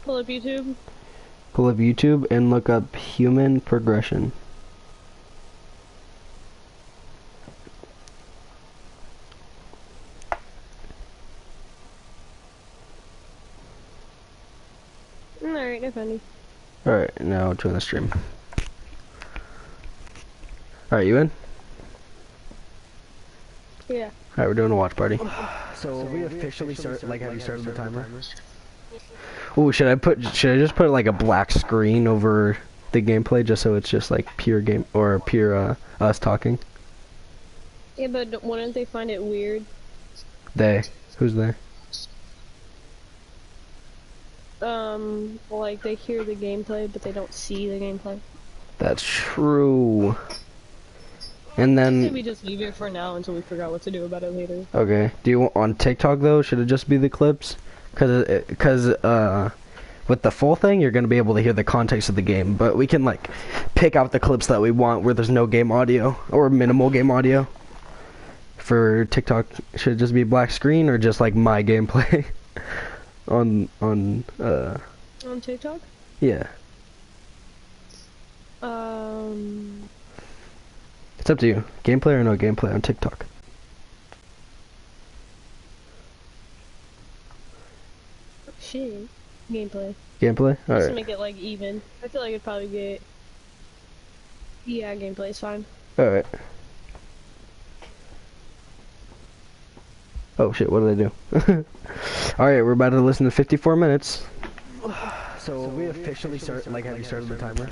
Pull up YouTube. Pull up YouTube and look up human progression. Alright, I found you. Alright, now join the stream. Alright, you in? Yeah. Alright, we're doing a watch party. So we officially start, like, have you started the timer? Ooh, should I just put like a black screen over the gameplay just so it's just like pure game, or pure us talking? Yeah, but wouldn't they find it weird? They. Who's they? Like they hear the gameplay, but they don't see the gameplay. That's true. And then Maybe just leave it for now until we figure out what to do about it later. okay. Do you want on TikTok though? Should it just be the clips? Cause with the full thing, you're gonna be able to hear the context of the game, but we can like pick out the clips that we want where there's no game audio or minimal game audio. For TikTok, should it just be black screen or just like my gameplay on TikTok? yeah. It's up to you. Gameplay or no gameplay on TikTok? Shit. Gameplay. Gameplay? Just Alright. to make it like even. I feel like it'd probably get. Yeah, gameplay's fine. Alright. Oh shit, what did I do? Alright, we're about to listen to 54 minutes. So we officially start, like, have you started the timer?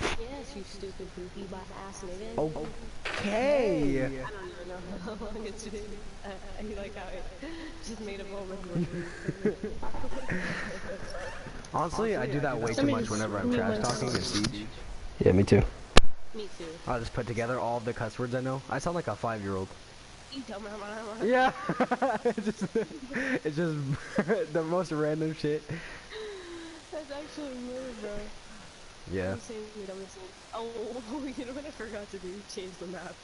Yes, you stupid goofy black ass nigga. Okay! I don't even know how long it's been. I like how it just made a moment. Honestly, I do that way too much whenever I'm trash talking in Siege. Yeah, me too. Me too. I'll just put together all of the cuss words I know. I sound like a 5-year-old. You tell me. Yeah! it's just the most random shit. That's actually weird, bro. Yeah. I'm saying weird, oh, you know what I forgot to do? Change the map.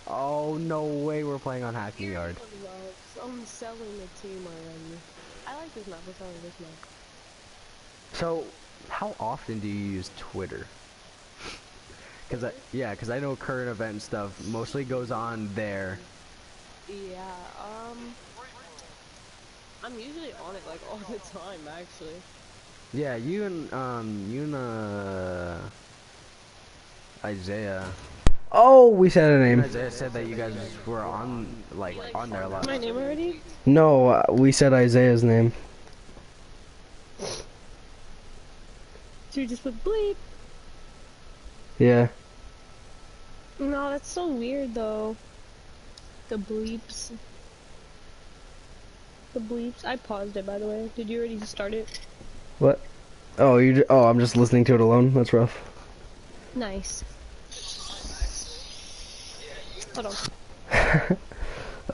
Oh, no way we're playing on Hackney Yard. I'm selling the team already. I like this map. What's wrong with this map? So, how often do you use Twitter? Cause I know current event stuff mostly goes on there. Yeah, I'm usually on it like all the time, actually. Yeah, you and Isaiah. Oh, we said a name. Isaiah said that you guys were on on there a lot. My name already? No, we said Isaiah's name. So you just put bleep? Yeah. No, that's so weird though. The bleeps. The bleeps. I paused it, by the way. Did you already start it? What? Oh, I'm just listening to it alone. That's rough. Nice. Hold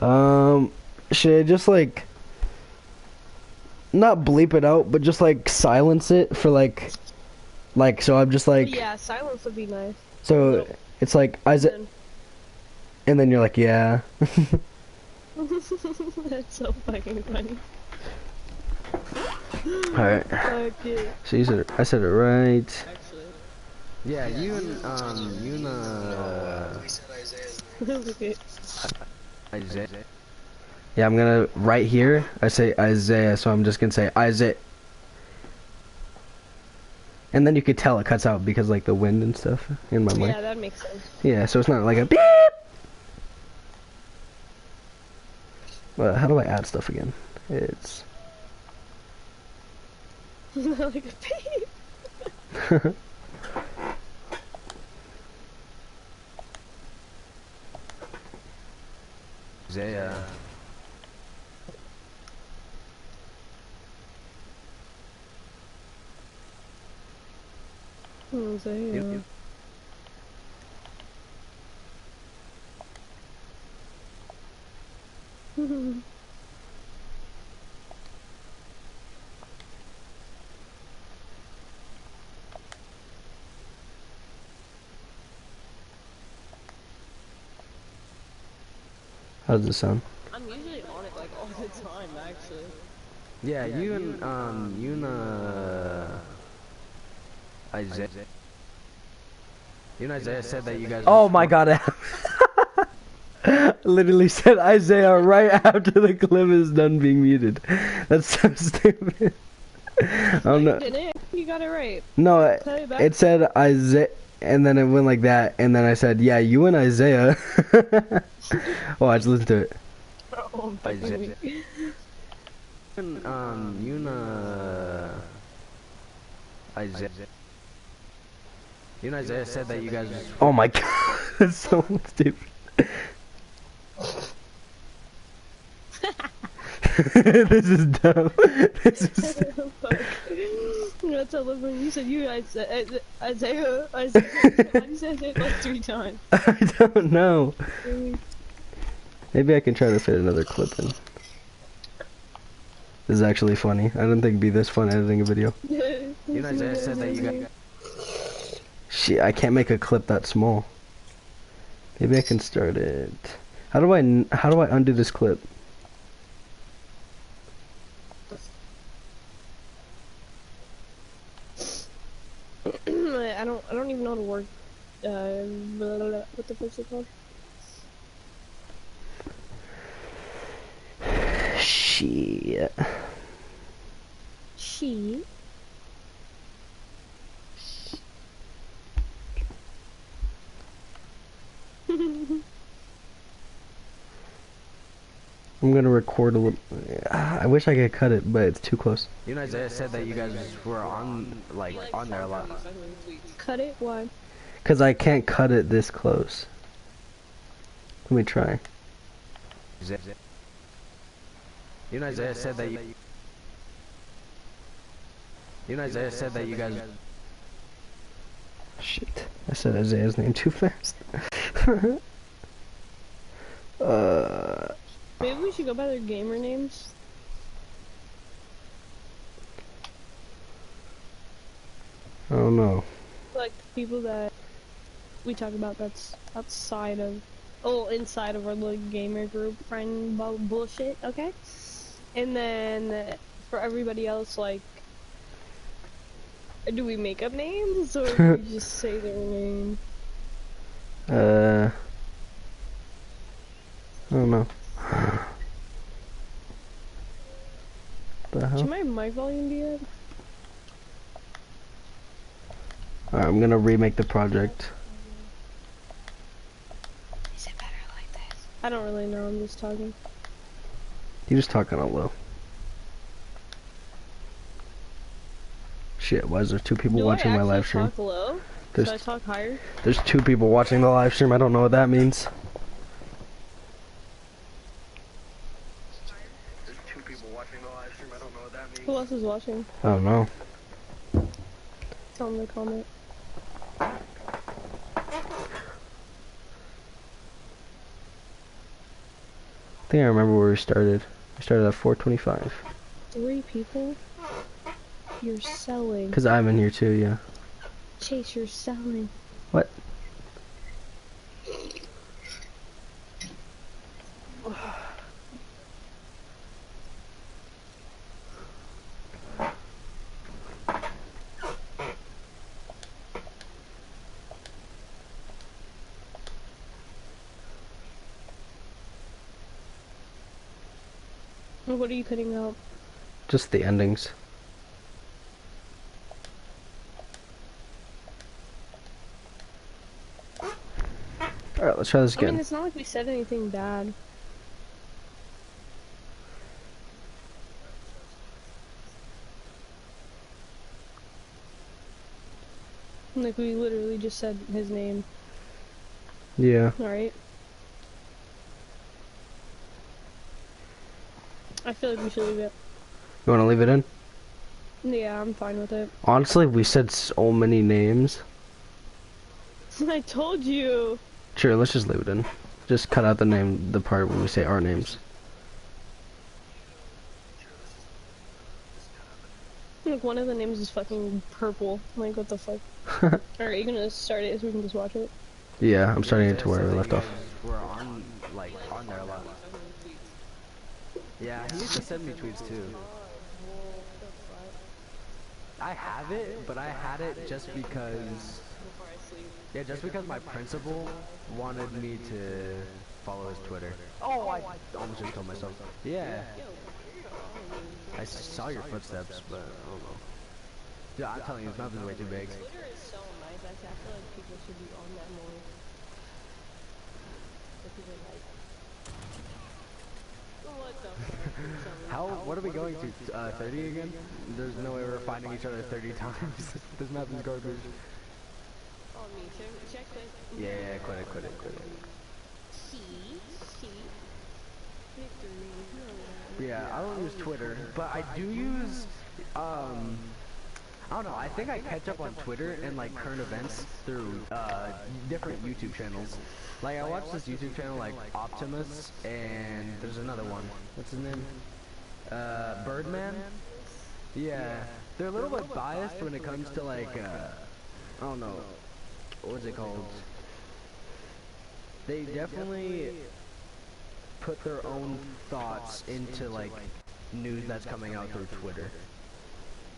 on. Should I just like not bleep it out, but just like silence it for like so I'm just like yeah, silence would be nice. So it's like Isaac, and then you're like, yeah. That's so fucking funny. Alright. Okay. So I said it right. Actually. Yeah, you and Isaiah. Yeah, I'm gonna right here. I say Isaiah, so I'm just gonna say Isaiah. And then you could tell it cuts out because like the wind and stuff in my mic. Yeah, that makes sense. Yeah, so it's not like a beep. Well, how do I add stuff again? It's like a beep. Isaiah. Isaiah. Yep. How does this sound? I'm usually on it like all the time, actually. Yeah, you and Isaiah. You know Isaiah said that you guys. Oh my god! Literally said Isaiah right after the clip is done being muted. That's so stupid. I don't know. You got it right. No, it said Isaiah, and then it went like that, and then I said, "Yeah, you and Isaiah." Watch, listen to it. Oh, Isaiah. Isaiah. You know Isaiah said that you guys. Oh my god, that's so stupid. This is dumb. This is. That's all when you said you Isaiah. Why did you say it like 3 times? I don't know. Maybe I can try to fit another clip in. This is actually funny. I didn't think it'd be this fun editing a video. You know Isaiah said that you got. Shit, I can't make a clip that small. Maybe I can start it. How do I undo this clip? I don't even know how to work. What the fuck's it called? Shit. She. I'm gonna record a little. I wish I could cut it, but it's too close. You know, Isaiah said that you guys were on there a lot. Cut it? Why? Cause I can't cut it this close. Let me try. You know, Isaiah said that you. You know, Isaiah said that you guys. Shit! I said Isaiah's name too fast. Maybe we should go by their gamer names. I don't know. Like the people that we talk about that's outside of, inside of our little gamer group friend bullshit, okay? And then for everybody else, like, do we make up names or do we just say their name? I don't know. The hell? Should my mic volume be up? Alright, I'm gonna remake the project. Is it better like this? I don't really know, I'm just talking. You just talk kinda low. Shit, why is there 2 people watching my live stream? Talk low? Should I talk higher? There's 2 people watching the live stream, I don't know what that means. Who else is watching? I don't know. Tell them to comment. I think I remember where we started. We started at 4:25. 3 people? You're selling. Cause I'm in here too, yeah. Chase, you're selling. What? What are you cutting out? Just the endings. Alright, let's try this again. I mean, it's not like we said anything bad. Like, we literally just said his name. Yeah. Alright. I feel like we should leave it. You wanna leave it in? Yeah, I'm fine with it. Honestly, we said so many names. I told you! Sure, let's just leave it in. Just cut out the part when we say our names. Like, one of the names is fucking purple. Like, what the fuck? Alright, you gonna start it so we can just watch it? Yeah, I'm starting it to where we left off. We're on there a lot. Yeah, he used to send me tweets too. I have it, but I had it just because. before I sleep. Yeah, just because my principal wanted me to follow his Twitter. Oh, I almost just killed myself. Yeah. Yo, I saw your footsteps, but I don't know. Dude, I'm telling you, this map is way too big. Twitter is so nice. Actually, I feel like people should be on that more. If people like. What the fuck? What are we going to? 30 again? There's no way we're finding each other 30 times. This map is garbage. On me, check this. Yeah, quit it. See? Victory. Yeah, I don't use Twitter, but I do use, I don't know, I think I catch up on Twitter and like current events through, different YouTube channels. Like I watch this YouTube channel like Optimus, and there's another one. What's his name? Birdman? Yeah. They're a little bit biased when it comes to like, I don't know, what's it called? They definitely put their own thoughts into like news that's coming out through Twitter.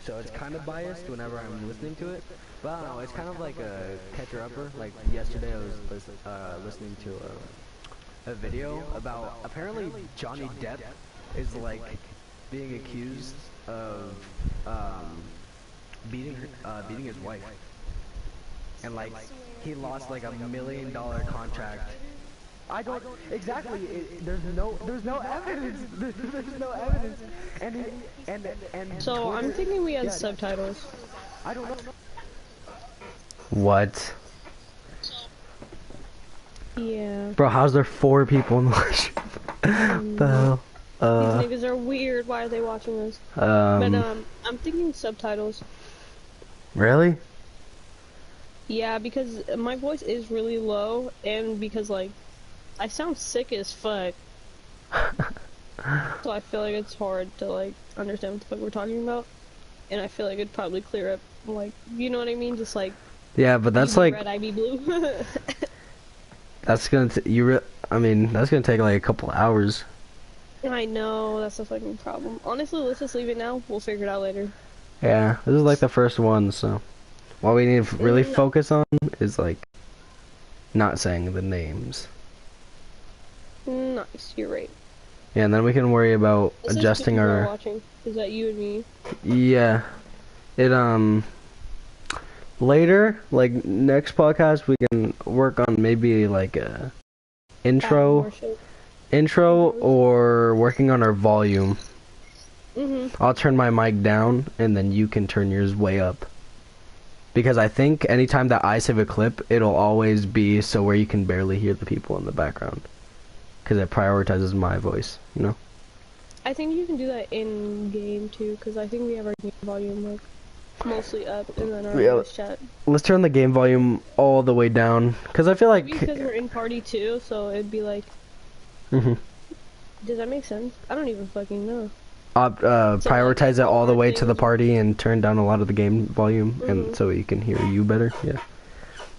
So it's kind of biased whenever I'm listening to it. But I don't know, it's kind of like a catcher-upper. Like yesterday I was listening to a video about apparently Johnny Depp is like being accused of beating his wife. And like he lost like $1 million contract. I don't exactly. There's no evidence. There's no evidence. And. So Twitter, I'm thinking we had subtitles. I don't know. What? Yeah. Bro, how's there 4 people in the watch? The hell? These niggas are weird. Why are they watching this? But I'm thinking subtitles. Really? Yeah, because my voice is really low, and because like I sound sick as fuck. So I feel like it's hard to like understand what the fuck we're talking about, and I feel like it'd probably clear up, like, you know what I mean? Just like, yeah, but that's like red, I be blue. that's gonna I mean that's gonna take like a couple hours. I know, that's the fucking problem. Honestly, let's just leave it now. We'll figure it out later. Yeah, this is like the first one, so what we need to really focus on is like not saying the names. Nice, you're right. Yeah, and then we can worry about adjusting our. Watching. Is that you and me? Yeah, it later, like next podcast, we can work on maybe like a intro or working on our volume. I'll turn my mic down and then you can turn yours way up. Because I think anytime that I save a clip, it'll always be so where you can barely hear the people in the background. Because it prioritizes my voice, you know? I think you can do that in game too, because I think we have our game volume like mostly up, and then our voice chat. Let's turn the game volume all the way down, because I feel like because we're in party too, so it'd be like. Does that make sense? I don't even fucking know. Prioritize it all the way to the party and turn down a lot of the game volume, and so you can hear you better. Yeah.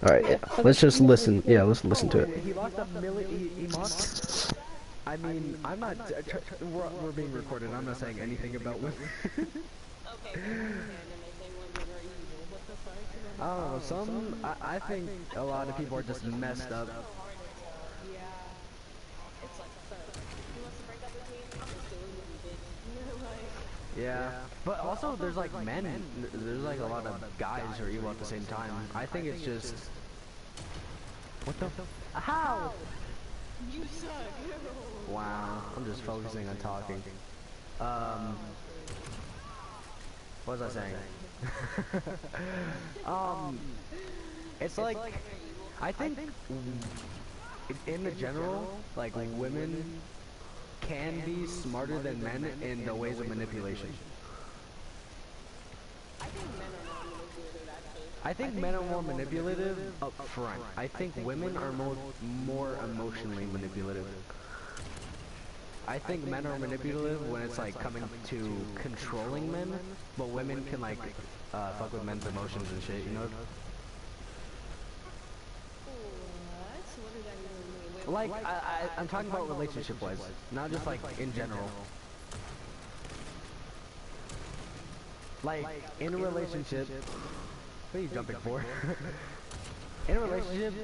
All right. Yeah. Let's just listen. Yeah. Let's listen to it. He lost $1 million. I mean, I'm not. We're being recorded. I'm not saying anything about women. Okay. I don't know. I think a lot of people are just messed up. Yeah. It's like, you want to break up with me? I'm just doing what you did. Yeah, but also there's like there's like a lot of guys who are evil at the same time. I think it's just. What the? How? You suck. Wow, I'm just focusing on talking. What was I saying? It's like, I think in the general, like women can be smarter than men in the ways of manipulation. I think men are more manipulative up front. I think women are more emotionally manipulative. I think men are manipulative when it's like coming to controlling men, but women can like fuck with men's emotions and shit, you know? Like, I'm talking about relationship-wise, not just like in general. Like, in a relationship, what are you jumping for? In a relationship,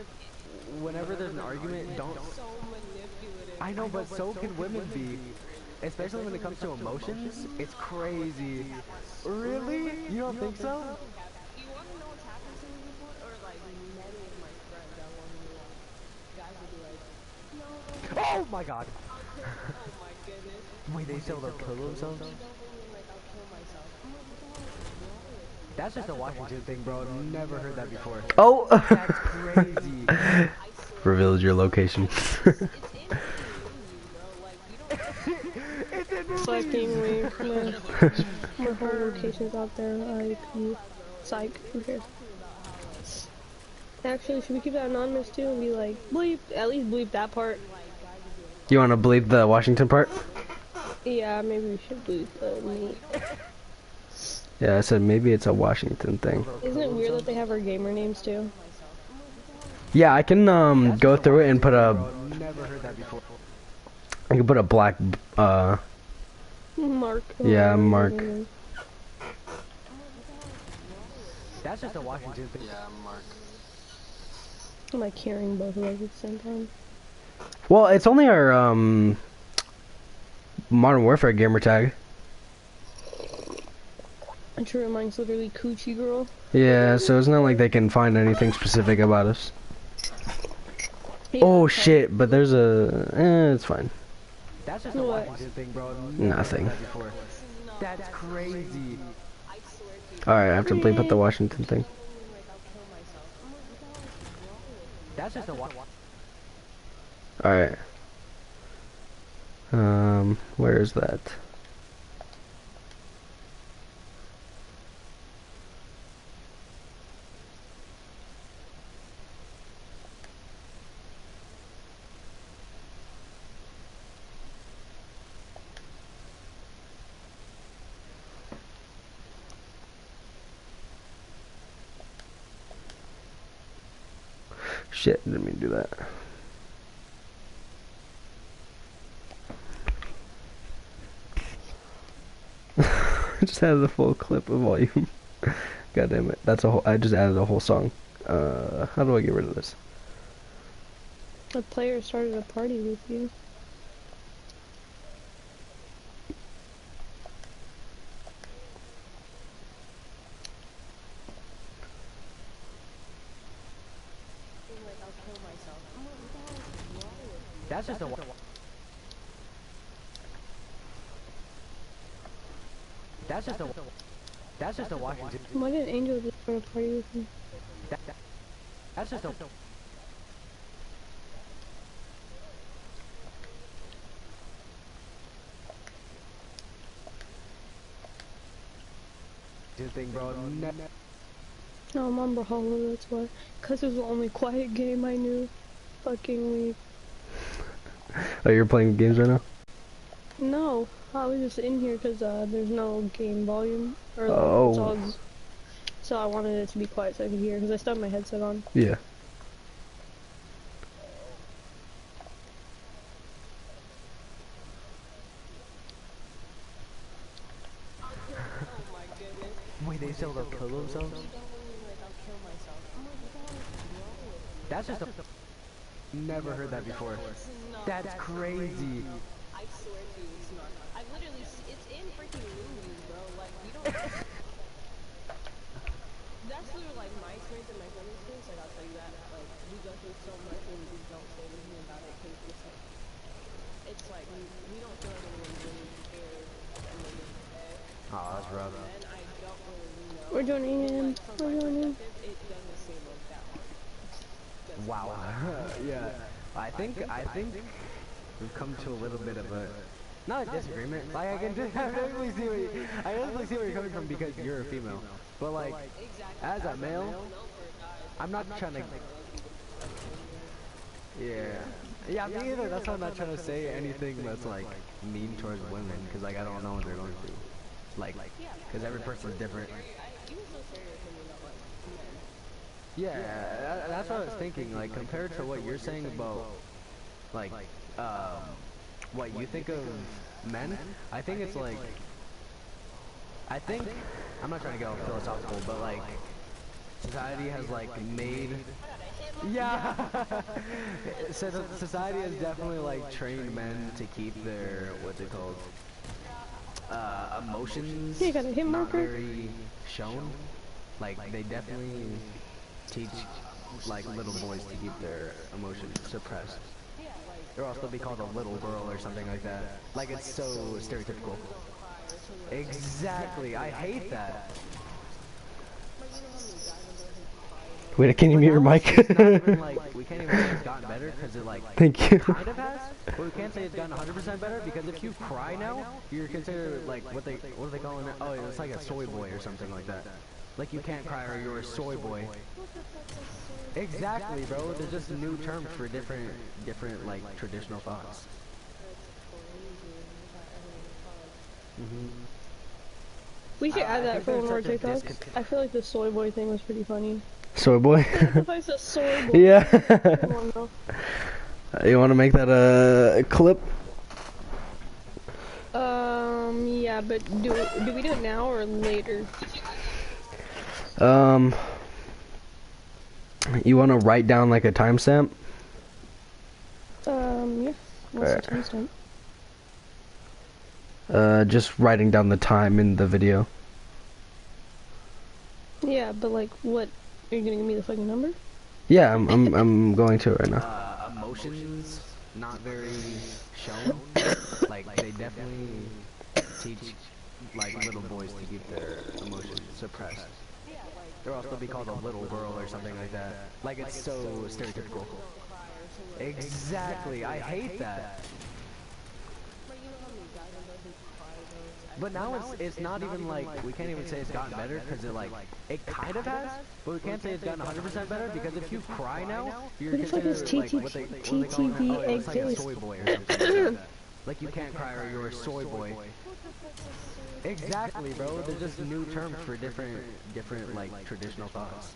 whenever there's an argument, don't... So manipulative. I know, but so can women be. Especially when it comes to emotions, it's crazy. Really? You don't think so? You want to know what's happened to me before? Or like many of my friends that want me to watch. Guys will be like, no, Oh my god! oh my goodness. Wait, they still don't kill themselves? They don't mean like I'll kill myself. I'm like, what the hell is wrong with you? That's just a Washington thing, bro. Never heard that before. Oh! That's crazy. Revealed your location. It's in freaking movies, bro. Like, you don't... It's in Fucking movies. my whole location's out there. Psych. Who cares? Actually, should we keep that anonymous too and be like, bleep, at least bleep that part? You want to believe the Washington part? Yeah, maybe we should bleep the meat. Yeah, I said maybe it's a Washington thing. Isn't it weird that they have our gamer names too? Yeah, I can go through it and put a... Never heard that before. I can put a black Mark. Yeah, Mark. That's just a Washington thing. Yeah, Mark. I'm like hearing both of those at the same time. Well, it's only our Modern Warfare gamer tag. And true, mine's literally Coochie Girl. Yeah, so it's not like they can find anything specific about us. Yeah, Oh okay. shit, but there's a... it's fine. That's just a Washington thing, bro. Nothing. That's crazy. Alright, I have to bleep out the Washington thing. That's just a Alright. Where is that? Shit, didn't mean to do that. I just added a full clip of volume. God damn it. That's a whole, I just added a whole song. How do I get rid of this? A player started a party with you. That's just a... That's just a... That's just a Washington... Why did Angel just start a party with me? That's just a... thing, bro. No, I'm on Brawlhalla, that's why. Cause it was the only quiet game I knew. Fucking weak. Oh, you're playing games right now? No, I was just in here because there's no game volume. Or like, Oh. so I wanted it to be quiet so I could hear because I still have my headset on. Yeah. Oh my goodness. Wait, they still don't kill themselves? That's just a... Never heard that before. That's crazy. I swear to you, it's not. I literally, it's in freaking movies, bro. Like, you don't... That's literally like my experience and my friend's experience, like, I'll tell you that. Like, we go through so much and we don't say anything about it because it's like, we don't feel like anyone really cares at the end of the day. Oh, that's rough. And I don't really know. We're joining in. We're joining. It doesn't seem like that hard. Wow. Yeah. I think we've come to a little bit of a... Not a disagreement. Like, I can just... I definitely see where you're coming from because you're a female. But, like, as a male, I'm not trying to... Yeah. Yeah, me either. That's why I'm not trying to say anything that's, like, mean towards women. Because, like, I don't know what they're going through. Like, because every person's different. Yeah, that's what I was thinking. Like, compared to what you're saying about, like, what you think of men, I think it's like, I think I'm not trying to get all philosophical, but like society has like made. Yeah. So society has definitely like trained men to keep their what's it called? Emotions You got a hit not marker? very shown. Like they definitely teach like little boys to keep their emotions suppressed. Or else they'll be called a little girl or something like that. Like it's so stereotypical. Exactly. I hate that. Wait, can you But mute your now mic? it's not even like we can't even say it's gotten better because it like Thank you. kind of has, but we can't say it's gotten 100% better because if you cry now, you're considered like what are they calling it? Oh, it's like a soy boy or something like that. Like you can't cry or you're a soy boy. Exactly, bro. There's just new terms for different like traditional thoughts. We should add I that think for one there's of our such a TikToks. I feel like the soy boy thing was pretty funny. Soy boy. If I said soy boy. Yeah. Come on, bro. You want to make that a clip? Yeah, but do we do it now or later? You want to write down like a timestamp? Yeah. What's the timestamp? Just writing down the time in the video. Yeah, but like, what? Are you gonna give me the fucking number? Yeah, I'm going to right now. Emotions not very shown. Like they definitely teach like little boys to keep their emotions suppressed. Or else they'll be called a little girl or something like that. Like it's so stereotypical. Exactly. I hate that. But now it's not even like we can't even say it's gotten better because it kind of has, but we can't say it's gotten 100% better because if you cry now, you're Who the fuck is considered like what they call it? Oh, it's like a soy boy or something like that. Like you can't cry or you're a soy boy. Exactly, bro. There's just new terms for different like traditional thoughts.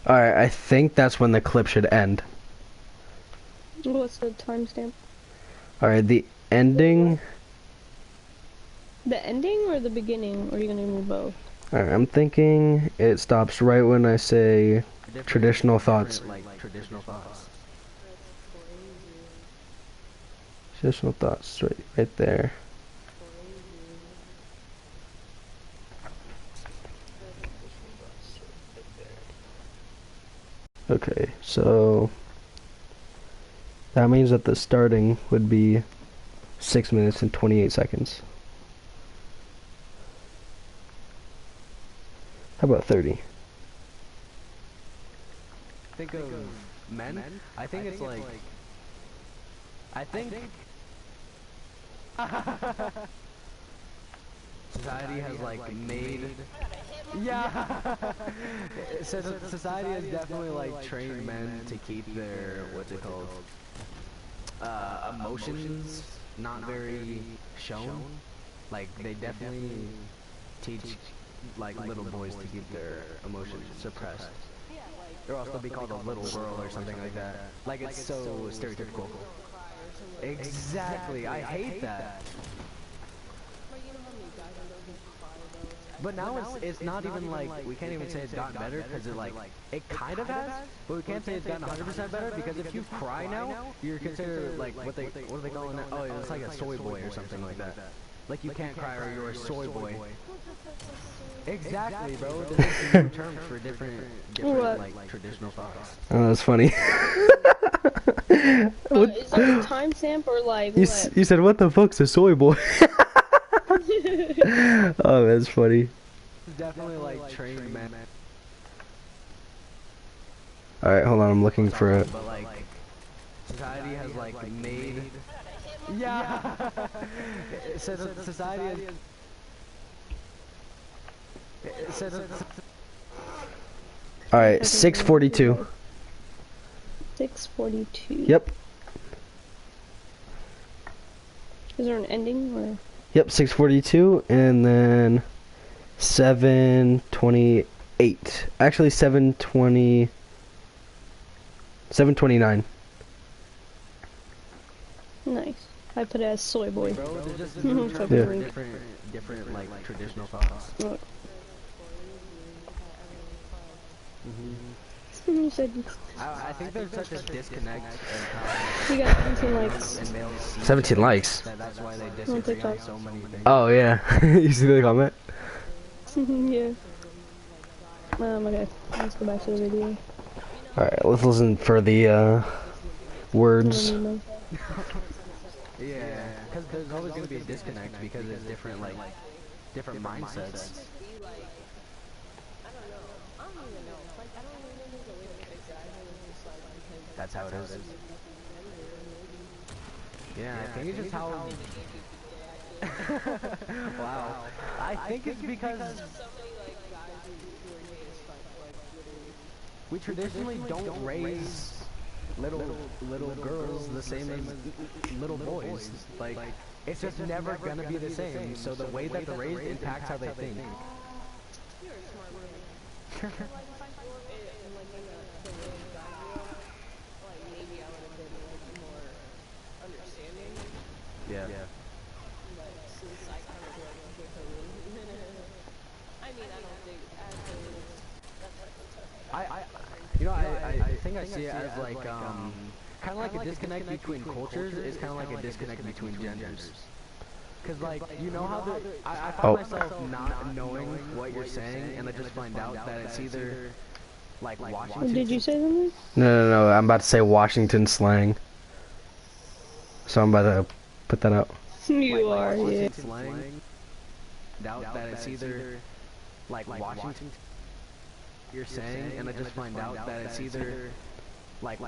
Alright, I think that's when the clip should end. What's the timestamp? Alright, the ending. The ending or the beginning? Or are you gonna do both? Alright, I'm thinking it stops right when I say traditional thoughts. Like traditional thoughts. Traditional thoughts, right there. Okay, so that means that the starting would be 6 minutes and 28 seconds. How about 30? Think of men. I think it's like. I think. Society has like made. Yeah. So society has definitely like trained men to keep their what's it called? Emotions not very shown. Like they definitely teach like little boys to keep their emotions suppressed. Or else they'll be called a little girl or something like that. Like it's so stereotypical. Exactly. I hate that. But now it's not even like we can't even say it's gotten better because it kind of has, but we can't say it's gotten 100% better because if you cry now, you're considered like what are they calling it? Oh, it's like a soy boy or something like that. Like you can't cry or you're a soy boy. Exactly, bro. There's just new terms for different like traditional thoughts. Oh, that's funny. Is that a timestamp or like what? You said, what the fuck's a soy boy? Oh, that's funny. Definitely like trained men. Alright, hold on, I'm looking for it. But like society has like made. Yeah. So society has. Alright, 6:42. 6:42. Yep. Is there an ending or? Yep, 6:42, and then 7:28. Actually, 7:29. Nice. I put it as soy boy. Bro, there's just Yeah. different different like traditional thoughts. Look. Mm-hmm. You said I think there's such a disconnect you got 17 likes. in males. 17 likes. That's why they On disagree TikTok. on so many things. Oh yeah, you see the comment? Yeah. Okay. Let's go back to the video. Alright, let's listen for the words. Yeah, because there's always going to be a disconnect because there's different different mindsets. That's how it is. Yeah, I think it's just how. Wow. I think it's because we traditionally don't raise little girls the same as little boys. Like, it's just never gonna be the same. So the way that they're raised impacts how they think. Yeah. I think I see it as like kind of like a disconnect between cultures is kind of like a disconnect between genders. Cause like you know how I find myself not knowing what you're saying, and I just find out that it's either like Washington. Did you say something? No, I'm about to say Washington slang. So I'm about to put that out. You are, yeah. Slang. Doubt that it's either like Washington. You're saying, and I just find out that it's either like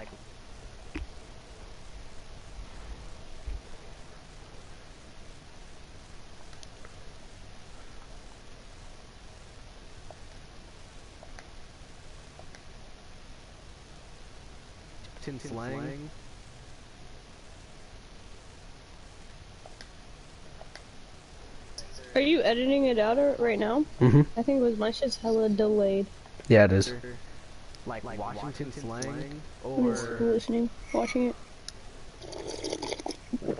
slang. Are you editing it out right now? Mm-hmm. I think it was my shit's hella delayed. Yeah, it is. Like Washington slang, I'm just or listening, watching it.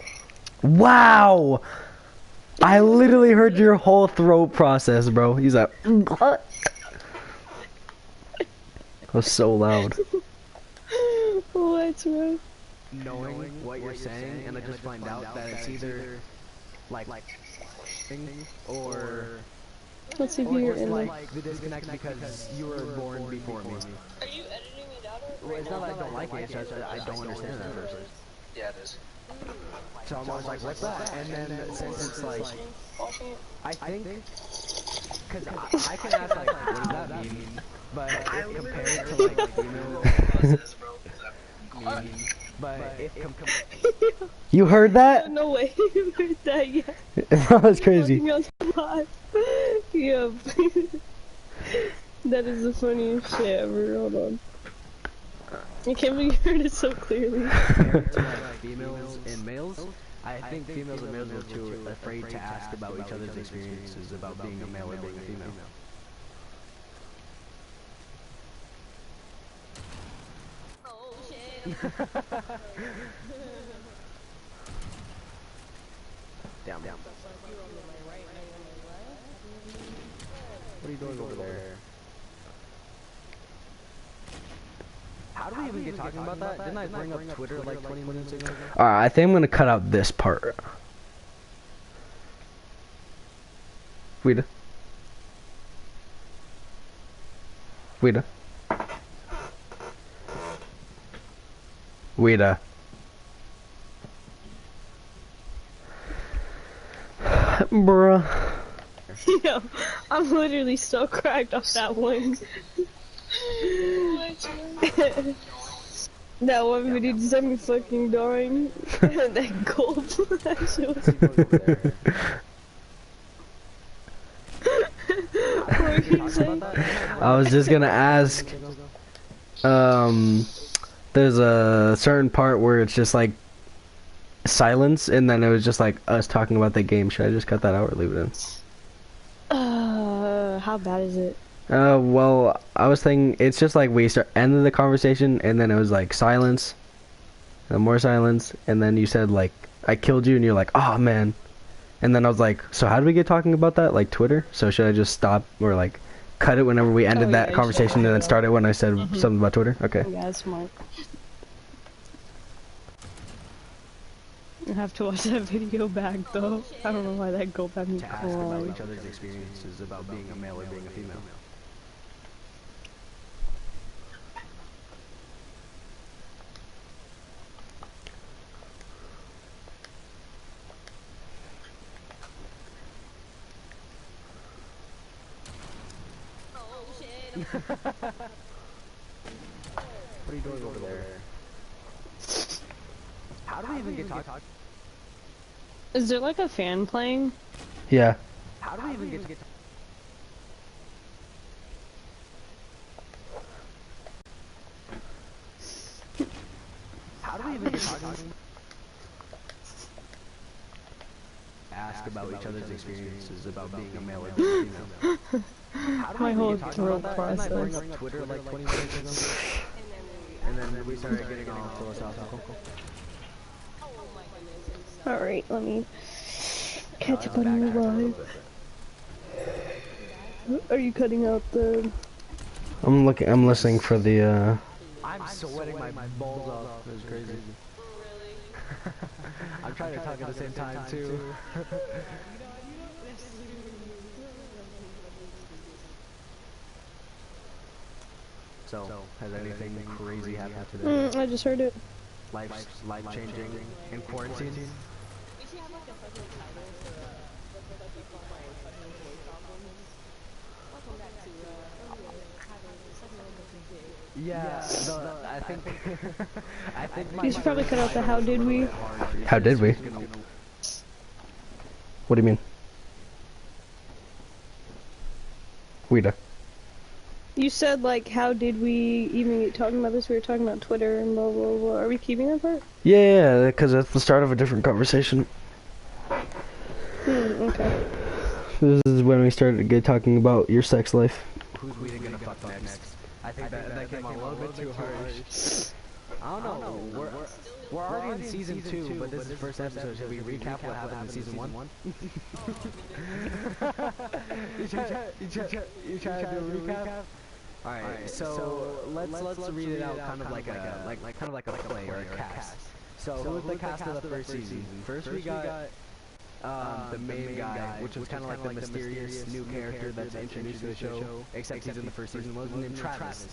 Wow! I literally heard your whole throat process, bro. He's like, that was so loud. What's wrong? knowing what you're saying, and I just find out that it's either like or Let's see if or you're just in there. like the disconnect because you were born before me. Are you editing it out Well, it's not that I don't like it, it's just that I don't understand that first. Yeah, it is. So I'm always like, what's that? And then since it's like, I think, because I can ask like, what does that mean? But if compared to like female, but if You heard that? No way, you heard that yet. That was crazy. Yeah. That is the funniest shit ever. Hold on. I can't believe you heard it so clearly. compared to like females and males, I think females and males are too afraid to ask about each other's experiences about being a male or being a female. Oh shit. Down. What are you doing over there? How do we even get talking about that? Didn't I bring up Twitter like 20 minutes ago? Alright, I think I'm gonna cut out this part. Wida. Bruh. Yo, I'm literally so cracked off that one. That one video just had me fucking dying. That gulp. That shit was... What were you saying? I was just gonna ask, there's a certain part where it's just like silence, and then it was just like us talking about the game. Should I just cut that out or leave it in? How bad is it? Well, I was thinking it's just like we ended the conversation, and then it was like silence, and more silence, and then you said like I killed you, and you're like, oh man, And then I was like, so how did we get talking about that? Like Twitter? So should I just stop or like cut it whenever we ended that conversation and then start it when I said something about Twitter? Okay. Yeah, that's smart. I have to watch that video back though. I don't know why that go back me To ask about each other's experiences about being a male or being a female. What are you doing over there? How do we even get talk? Is there like a fan playing? Yeah. How do we even get How do we even get talking? Ask about each other's experiences about being a male or being a female. My whole throat process. Didn't I bring up Twitter like 20 minutes ago? And then we started getting all philosophical. Alright, let me catch up on your live. Are you cutting out the... I'm listening for the I'm sweating my balls off. It was crazy. I'm trying to talk at the same time too. So, has anything crazy happened today? I just heard it. Life changing in quarantine? Yeah, I think I think You should probably cut out the how did we. How did we? What do you mean? Weeda. You said like how did we even get talking about this? We were talking about Twitter and blah blah blah. Are we keeping that part? Yeah, because that's the start of a different conversation. Okay. This is when we started to get talking about your sex life. Who's we gonna fuck next? I think that came a little bit too harsh. I don't know. We're already in season 2, but this is the first episode. Should we recap what happened in season 1? You try to do a recap? Alright, so let's read it out kind of like a play or a cast. So who was the cast of the first season? First we got the main guy, which was kind of like the mysterious new character that's introduced to the show, except he's in the first season, was named Travis.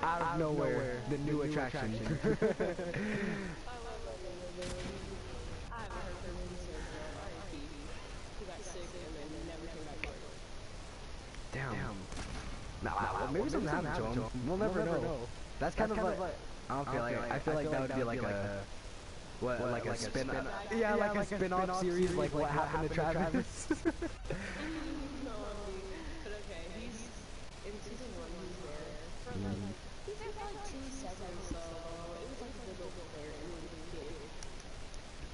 Out of nowhere, the new attraction. Damn. Nah, well, maybe something happened to him. We'll never know. That's kind of like, I feel like that would be like a, like a spin, yeah, like a spin-off series, like what happened to Travis.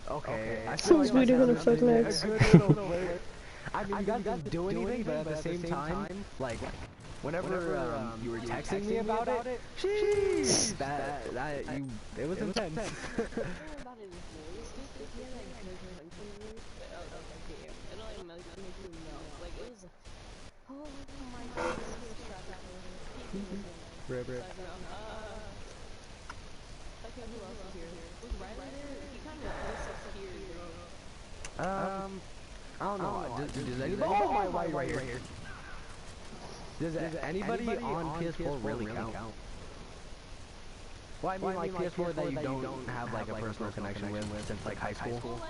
Okay. Who's we gonna fuck next? I mean, you guys didn't do anything, but at the same time, like, whenever you were texting me about it, jeez, it was intense. I don't know. Does anybody? Oh my! Why right here? Does anybody on PS4 really count? Well, I mean, like PS4 that you don't have like a personal connection with since like high school.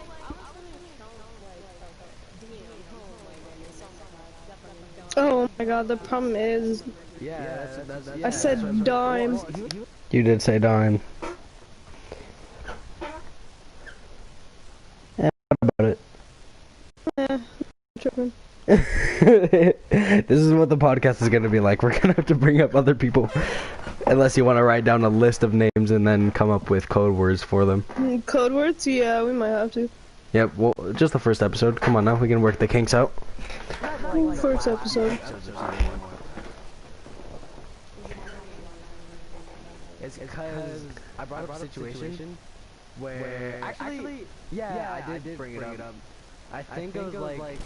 Oh my god, the problem is... Yeah, I said dime. You did say dime. Yeah, what about it? Tripping. This is what the podcast is gonna be like. We're gonna have to bring up other people. Unless you want to write down a list of names and then come up with code words for them. Code words? Yeah, we might have to. Yep, well, just the first episode. Come on now, we can work the kinks out. First episode. It's because I brought up a situation where actually, yeah, I did bring it up. I think it was like,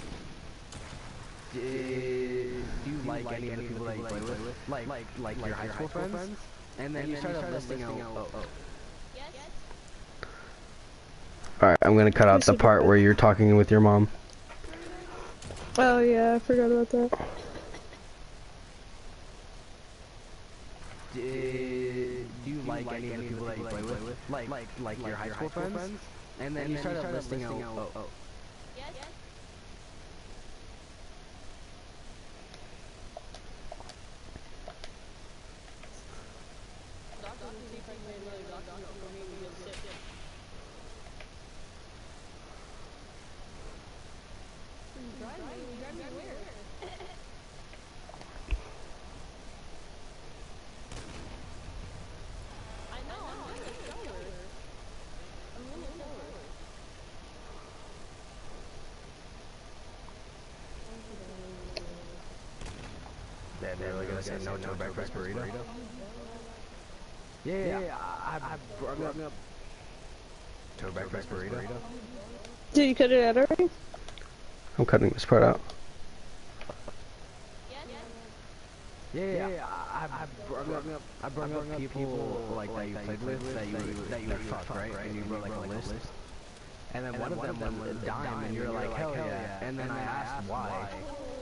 do you like any of the people that you play with? Like your high school friends? And then you started listing out. Alright, I'm gonna cut out the part where you're talking with your mom. Oh yeah, I forgot about that. Do you like any of the people that you play with? Like your high school friends? And then you started listing out. They're really gonna say no to a breakfast burrito? Yeah, I brought up to a breakfast burrito. Did you cut it out already? I'm cutting this part out. Yeah, I brought up people like that you played with that you fucked, right? And you wrote like a list. And then one of them was a dime, and you're like, hell yeah. And then I asked why,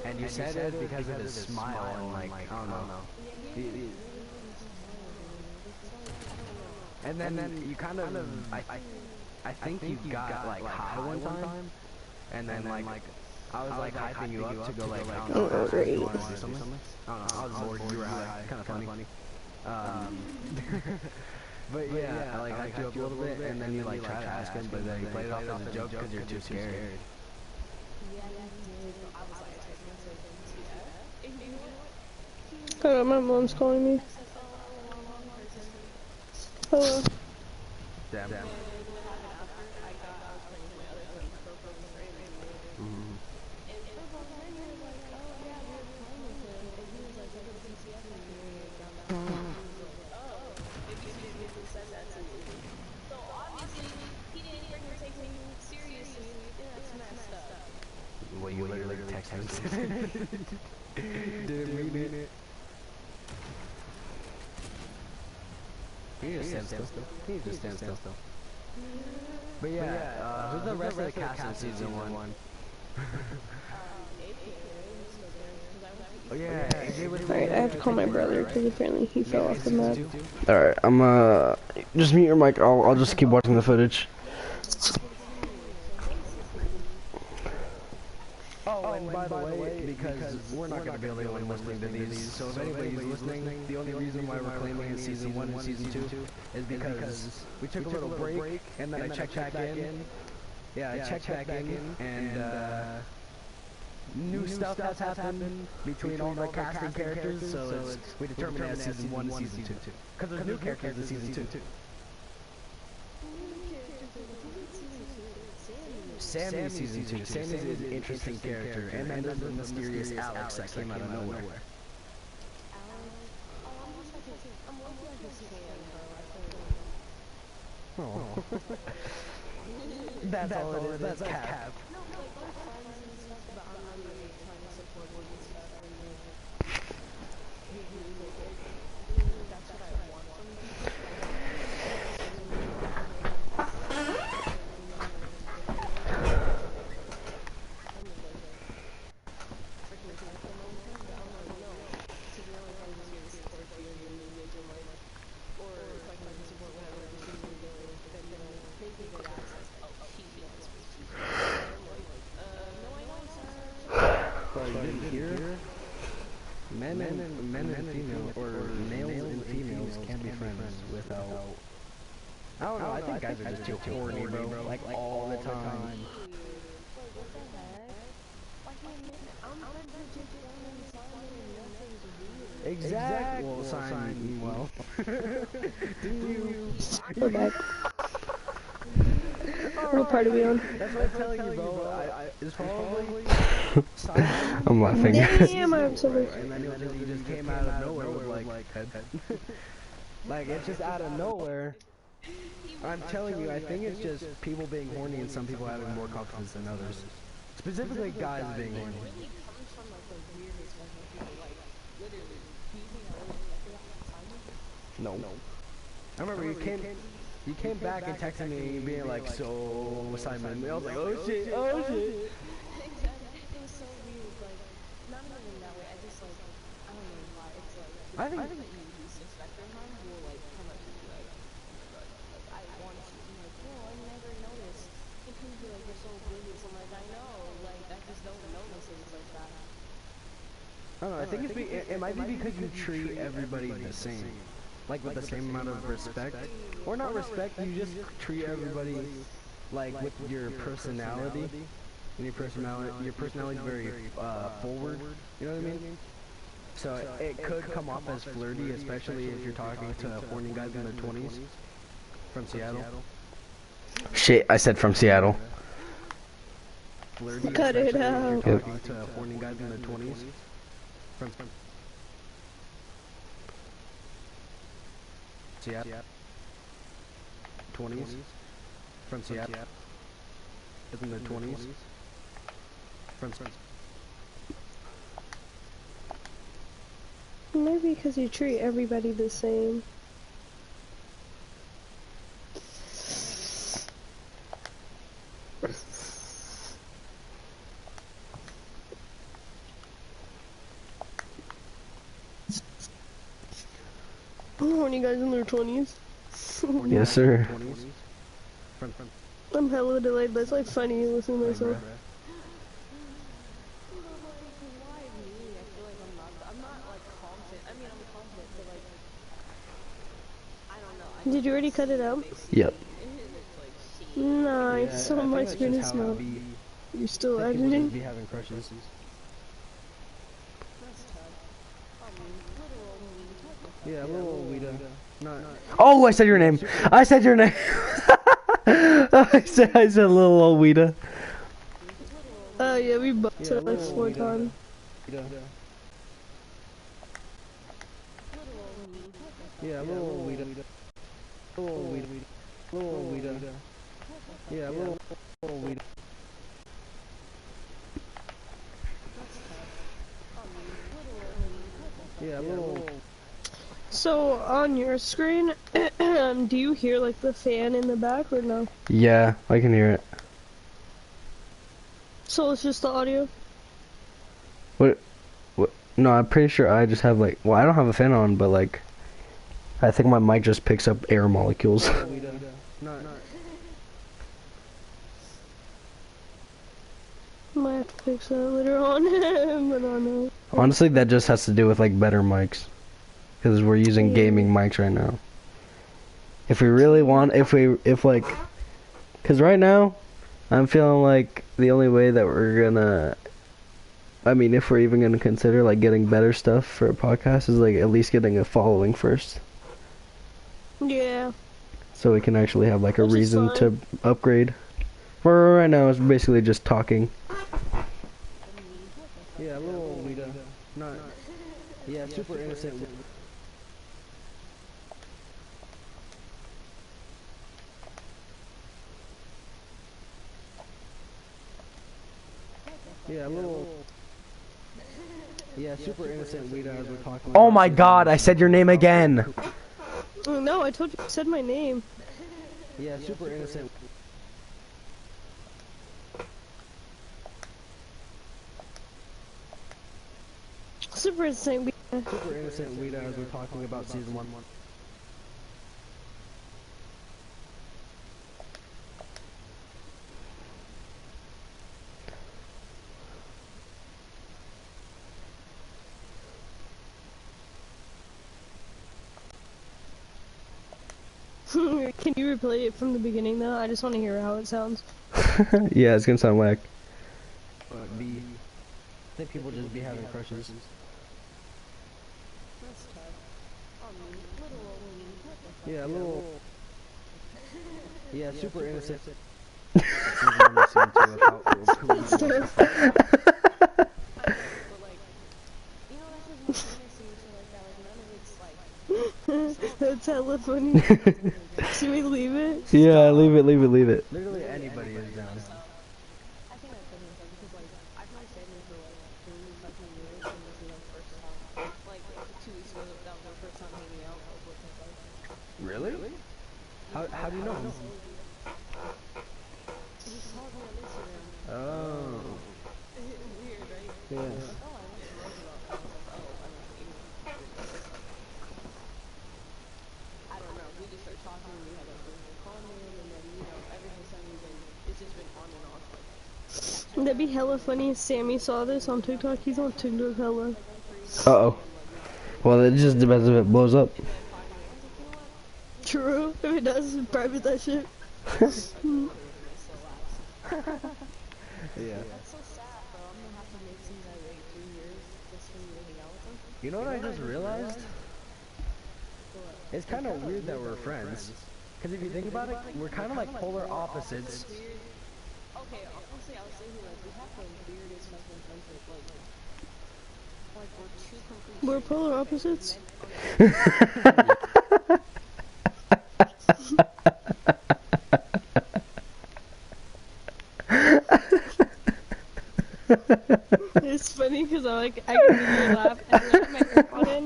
and you said it because of his smile and like, I don't know. And then you kind of, I think you got like high one time, and then like, I was like hyping you up to go like, I don't know, you want to do something? I don't know, I was bored, you were high, kind of funny. But yeah, I like hyped you up a little bit, and then you like try to ask him, but then you played it off as a joke because you're too scared. Oh, my mom's calling me. Hello. Damn. Well, you literally text him. Didn't mean it. He just stands still. He just stands still. But yeah, who's the rest of the cast in season 1? Oh yeah, Alright, I have to call my brother because apparently he fell off the map. Alright, I'm just mute your mic. I'll just keep watching the footage. Oh, and by the way, because we're not going to be the only one listening to these, so if anybody's listening, the only reason why we're claiming in season 1 and season 2 is because we took a little break, and then I checked back in. Yeah, I checked back in, and new stuff has happened between all the casting characters, so we determined as season 1 and season 2. Because there's new characters in season 2. Sammy is season 2. Sammy is an interesting character, and then there's the mysterious Alex that came out of nowhere. Oh. That's all it is. That's cap. Men and females, or males and females can be friends without... I don't know, I think guys are just too horny, bro, like all the time. Exactly. Well, sign, well. Didn't you? We're back. What part are we on? That's what I'm telling you, bro. It's probably... I'm laughing. Damn, I'm so rich. And then it just came out of nowhere with like, like it's just out of nowhere. I'm telling you, I think it's just people being horny and some people having more confidence than others. Specifically guys being horny. It really comes from like the weirdest fucking people. Like literally, do you think I would have expected that from Simon? No. I remember you came back and texted me being like, so Simon. I was like, oh shit, oh shit. Exactly. It was so weird. Like, not even in that way. I just like, I don't know why. It's like the I think people that you least expect from him will like come up to you like, oh my god, like I want you. I'm like, bro, I never noticed. And people be like, you're so oblivious. I'm like, I know. Like, I just don't notice things like that. I don't know. I think it might be because you treat everybody the same, like with the same amount of respect, or not respect. You just treat everybody like with your personality. And your personality is very forward. You know what I mean? So it could come off as flirty, especially if you're talking to horny guys in their 20s from Seattle. Shit, I said from Seattle. Flirty, Cut it out. If you're talking to horny guys in their 20s from Seattle. 20s from Seattle. In their 20s from Maybe because you treat everybody the same. Horny guys in their 20s. Yes, sir. I'm hella delayed, but it's like funny listening to myself. Did you already cut it out? Yep. Nice. Oh my goodness, no. You're still editing? Be having crushes. Yeah, little Weta. Oh, I said your name. I said your name. I said little old Weta. Oh yeah, we both said it like 4 times. Yeah, little Weta. Little Weta. Little Weta. Yeah, little Weta. Yeah, little. So on your screen, do you hear like the fan in the back or no? Yeah, I can hear it. So it's just the audio? What? No, I'm pretty sure I just have like. Well, I don't have a fan on, but like, I think my mic just picks up air molecules. Might have to fix that later on, but I don't know. Honestly, that just has to do with like better mics, because we're using gaming mics right now. If we really want, if like, because right now, I'm feeling like the only way that we're gonna, I mean, if we're even gonna consider like getting better stuff for a podcast, is like at least getting a following first. Yeah. So we can actually have like a reason to upgrade. For right now, it's basically just talking. Yeah, little Weta. Not. Yeah, super innocent. Yeah, little. Yeah, super innocent Weta as we're talking. Oh my god, I said your name again! No, I told you I said my name. Yeah, super innocent. Super innocent. Super innocent Weta as we're talking about season 1. Can you replay it from the beginning though? I just want to hear how it sounds. Yeah, it's gonna sound whack. I think people just be having crushes. Yeah, a little. Yeah, super innocent. That's hella funny. Should we leave it? Yeah, leave it, leave it, leave it. Literally anybody is down. I think I couldn't have because like I've known Sammy for like 3 fucking years and this is our first time. Like 2 weeks ago, that was our first time hanging out. That was what it was. Really? How do you know him? He just followed me on Instagram. Oh. Weird, right? Yeah. Like, oh, I went to Roosevelt. And I was like, oh, I went to England. I don't know. We just started talking. We had like things in common, and then ever since then it's just been on and off. Like, that'd be hella funny if Sammy saw this on TikTok. He's on TikTok hella. Uh-oh. Well, it just depends if it blows up. True. If it does, private that shit. Yeah. That's so sad, bro. I'm gonna have to make some guy wait 3 years just for me to hang out with him. You know what I just realized? It's kind of weird that we're friends. Because if you think about it, we're kind of like polar opposites. Okay, honestly, I was thinking like we have the weirdest fucking friendship. Like we're two complete. We're polar opposites. It's funny because I can hear your laugh and I have my earphone in,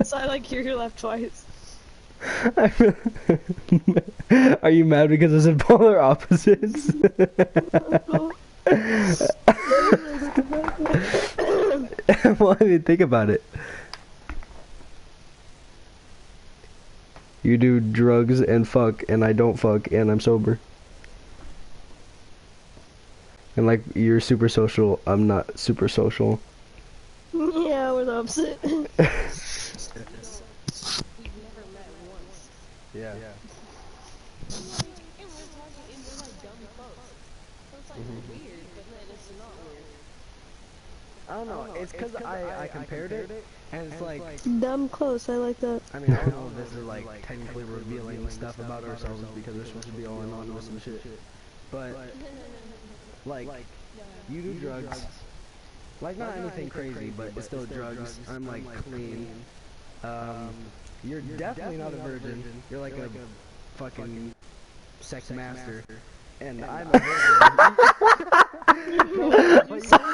so I hear your laugh twice. Are you mad because I said polar opposites? Well, I mean, think about it. You do drugs and fuck, and I don't fuck, and I'm sober. And you're super social, I'm not super social. Yeah, we're the opposite. We've never met once. Yeah. And we're talking, and we're dumb folks. So it's weird, but then it's not weird. I don't know, it's because I compared it, and it's like... Dumb close, I like that. I mean, I don't know if this is technically revealing stuff about ourselves because we're supposed to be all anonymous and shit. But, you do drugs. Not anything crazy, but it's still drugs. I'm clean. You're definitely not a virgin. You're a fucking sex master. And I'm a virgin.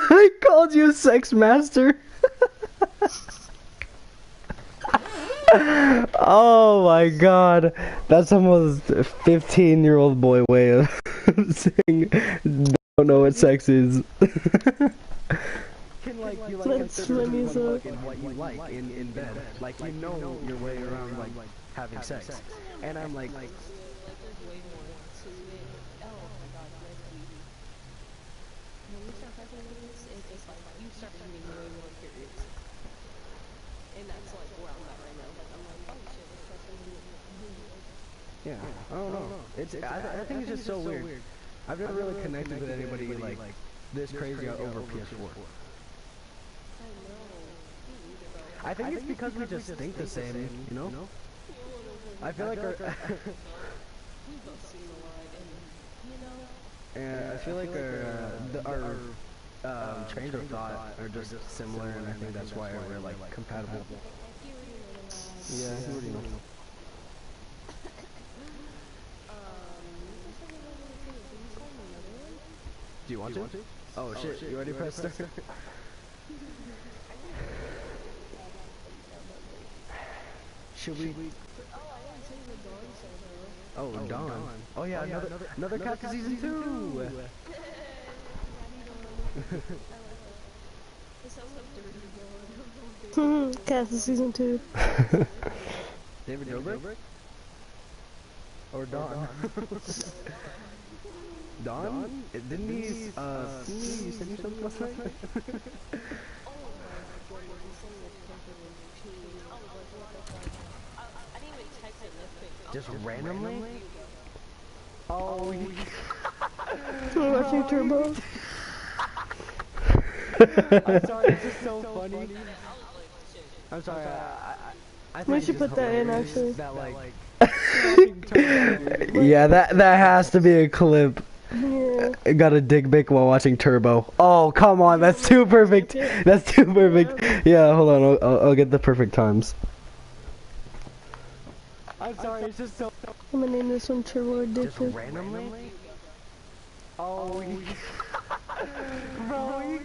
I called you a sex master. Oh my god. That's almost a 15-year-old boy way of saying don't know what sex is. That's funny as fuck. What you like in bed. You know your way around having sex. And I'm like there's way more to it. Oh my god, when we start fucking with this, it's just you start getting way more periods. And that's where I'm at right now. I'm oh shit, let's start fucking yeah, I don't know. I think it's just so weird. I've never really connected with anybody this crazy over PS4. I think it's because we just think the same, you know? I feel like our... and I feel like our trains of thought are just similar, and I think that's why we're compatible. Yeah, you already know. Do you want to? Oh shit, you already pressed start? Should we? Oh, Dawn. Oh yeah, another cat to season 2! Cast of season 2. David Dobrik? Or Dawn? Dawn? Didn't he, you send me something last night? Just randomly? Oh, We're watching Turbo. I'm sorry, it's just so funny. I'm sorry, I We should put that in actually. Yeah, that has to be a clip. Yeah. I got a dick pic while watching Turbo. Oh, come on, that's too perfect. That's too perfect. Yeah, hold on, I'll get the perfect times. I'm sorry, it's just so... I'm gonna name this one Turbo Just Addicted. randomly? Oh, bro,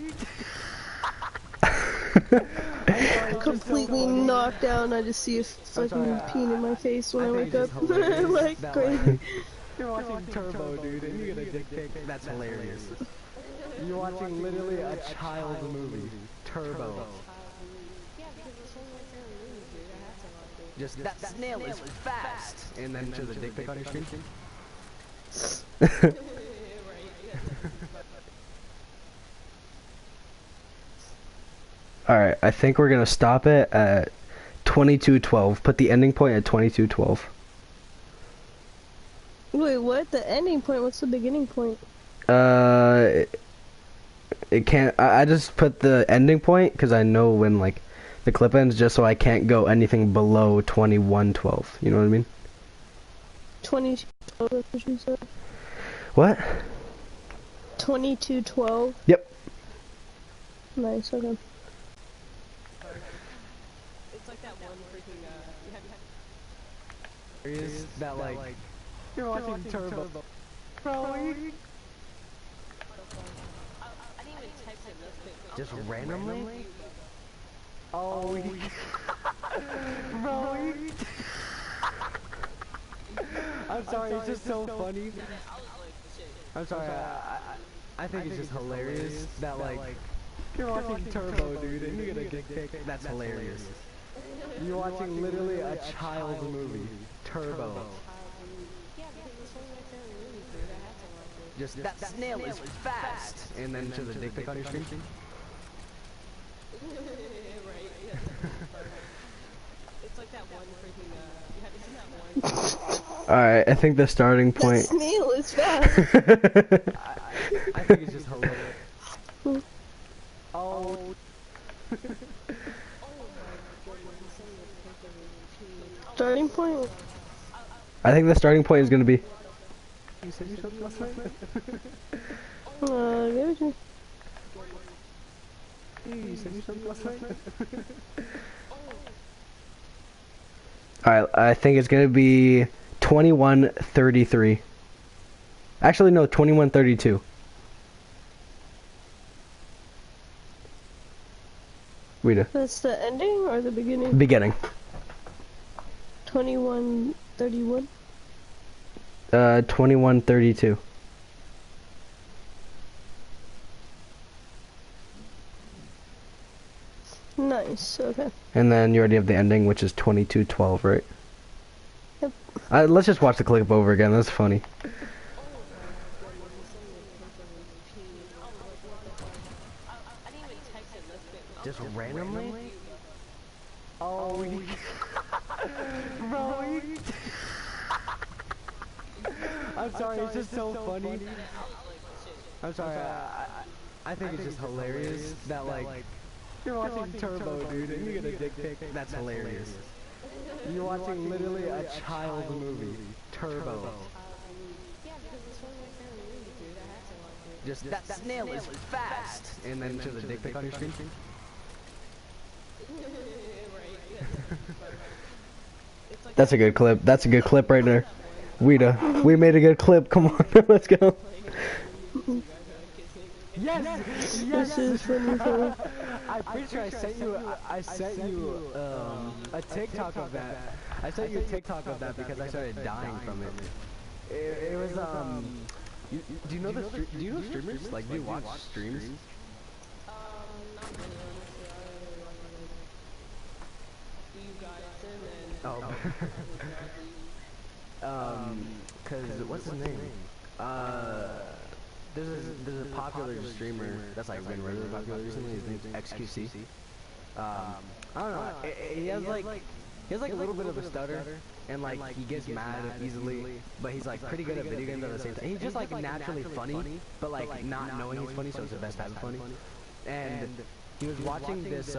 Completely knocked down. I just see a fucking peeing in my face when I wake up. Like crazy. You're watching Turbo, dude, and you get a dick pic. That's hilarious. You're watching literally a child's movie. Turbo. Just, that snail is fast! And then shows a dick pic on your screen. Alright, I think we're gonna stop it at 22:12. Put the ending point at 22:12. Wait, what? The ending point? What's the beginning point? It can't. I just put the ending point because I know when like the clip ends, just so I can't go anything below 21:12. You know what I mean? 22:12. That's what you said. What? 22:12. Yep. Nice. Okay. It's like that one freaking, Is that like, you're watching Turbo. Bro, I didn't even type it real quick. just randomly? Oh, bro, I'm sorry, it's just so funny. I'm sorry, I think it's just hilarious that like, you're watching Turbo, dude, and you get a dick pic. That's hilarious. You're watching literally a child's movie. Turbo. Just, that snail is fast! And then shows a dick pic on your screen. It's like that one freaking, you have to see that one. Alright, I think the starting That point. snail is fast. I think it's just hilarious. Oh. Starting point? I think the starting point is gonna be. You said you something last night? Give it to me. You said you something last night? Alright, I think it's gonna be 21:33. Actually, no, 21:32. Rita. That's the ending or the beginning? Beginning. 21:31. 21:32. Nice. Okay. And then you already have the ending, which is 22:12, right? Yep. Let's just watch the clip over again. That's funny. Just randomly? Oh, bro, I'm sorry, it's just so funny. I'm sorry, I think it's just hilarious that like, you're watching Turbo, dude, and you get a dick pic. That's hilarious. You're watching literally a child's movie. Turbo. Just, that snail is fast! And then shows a dick pic on your screen. That's a good clip. That's a good clip right there. Weta, we made a good clip. Come on, let's go. Yes! This is funny. I'm pretty sure I sent you a TikTok of that. I sent you a TikTok of that because I started dying from it. It was do you know do you know streamers? Like, do you watch streams? Not many, honestly. You guys, and then. Oh. Cause what's his name? There's a popular streamer that's like been really popular recently. His name's XQC. I don't know. He has like a little bit of a stutter, and like he gets mad easily, but he's like pretty good at video games at the same time. He's just like naturally funny, but like not knowing he's funny, so it's the best type of funny. And he was watching this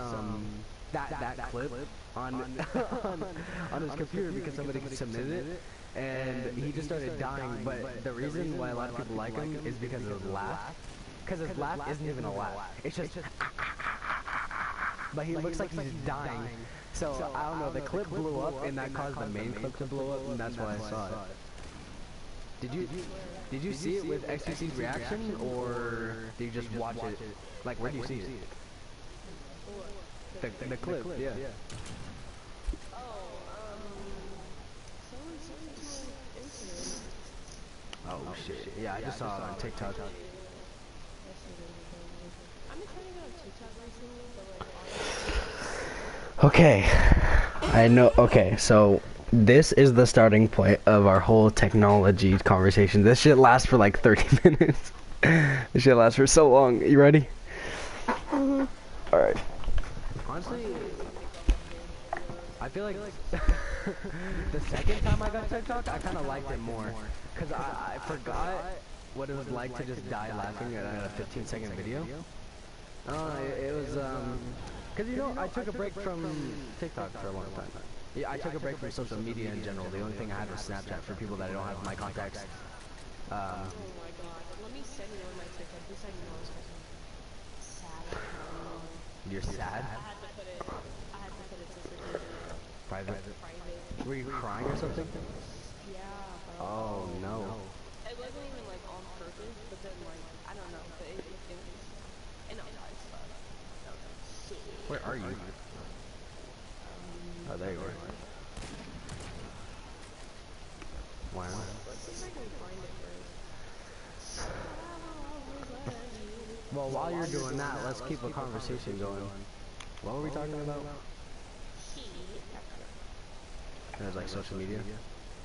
that clip on on his computer because somebody submitted it. And he just started dying, but the reason why a lot of people like him is because of his laugh. Because his laugh isn't even a laugh. It's just but he looks like he's dying. So I don't know. The clip blew up, and that caused the main clip to blow up, and that's why I saw it. Did you see it with XQC's reaction, or did you just watch it? Like, where do you see it? The clip, yeah. Oh shit! Yeah, I just saw it on TikTok. I've been trying to get on TikTok recently, but like, Okay, I know. Okay, so this is the starting point of our whole technology conversation. This shit lasts for like 30 minutes. This shit lasts for so long. You ready? Mm-hmm. All right. Honestly, I feel like the second time I got TikTok, I kind of liked it more. Because I forgot what it was like to just die laughing at a 15-second video. It was, because you know, I took a break from TikTok for a long time. Yeah, I took a break from social media in general. The only thing I had was Snapchat for people that I don't have my contacts. oh my god. Let me send you one of my TikToks. This I know is sad. You're sad? I had to put it to freaking Private? private. Were you crying or something? Yeah, bro. Oh, no. It wasn't even like on purpose, but then like, I don't know, but it was, and I was fuck. I was like, shit. Where are you? Oh, there you are. Wow. Let's see if I can find it first. Well, while you're doing that, let's keep a conversation going. What were we talking about? It was like social media. Did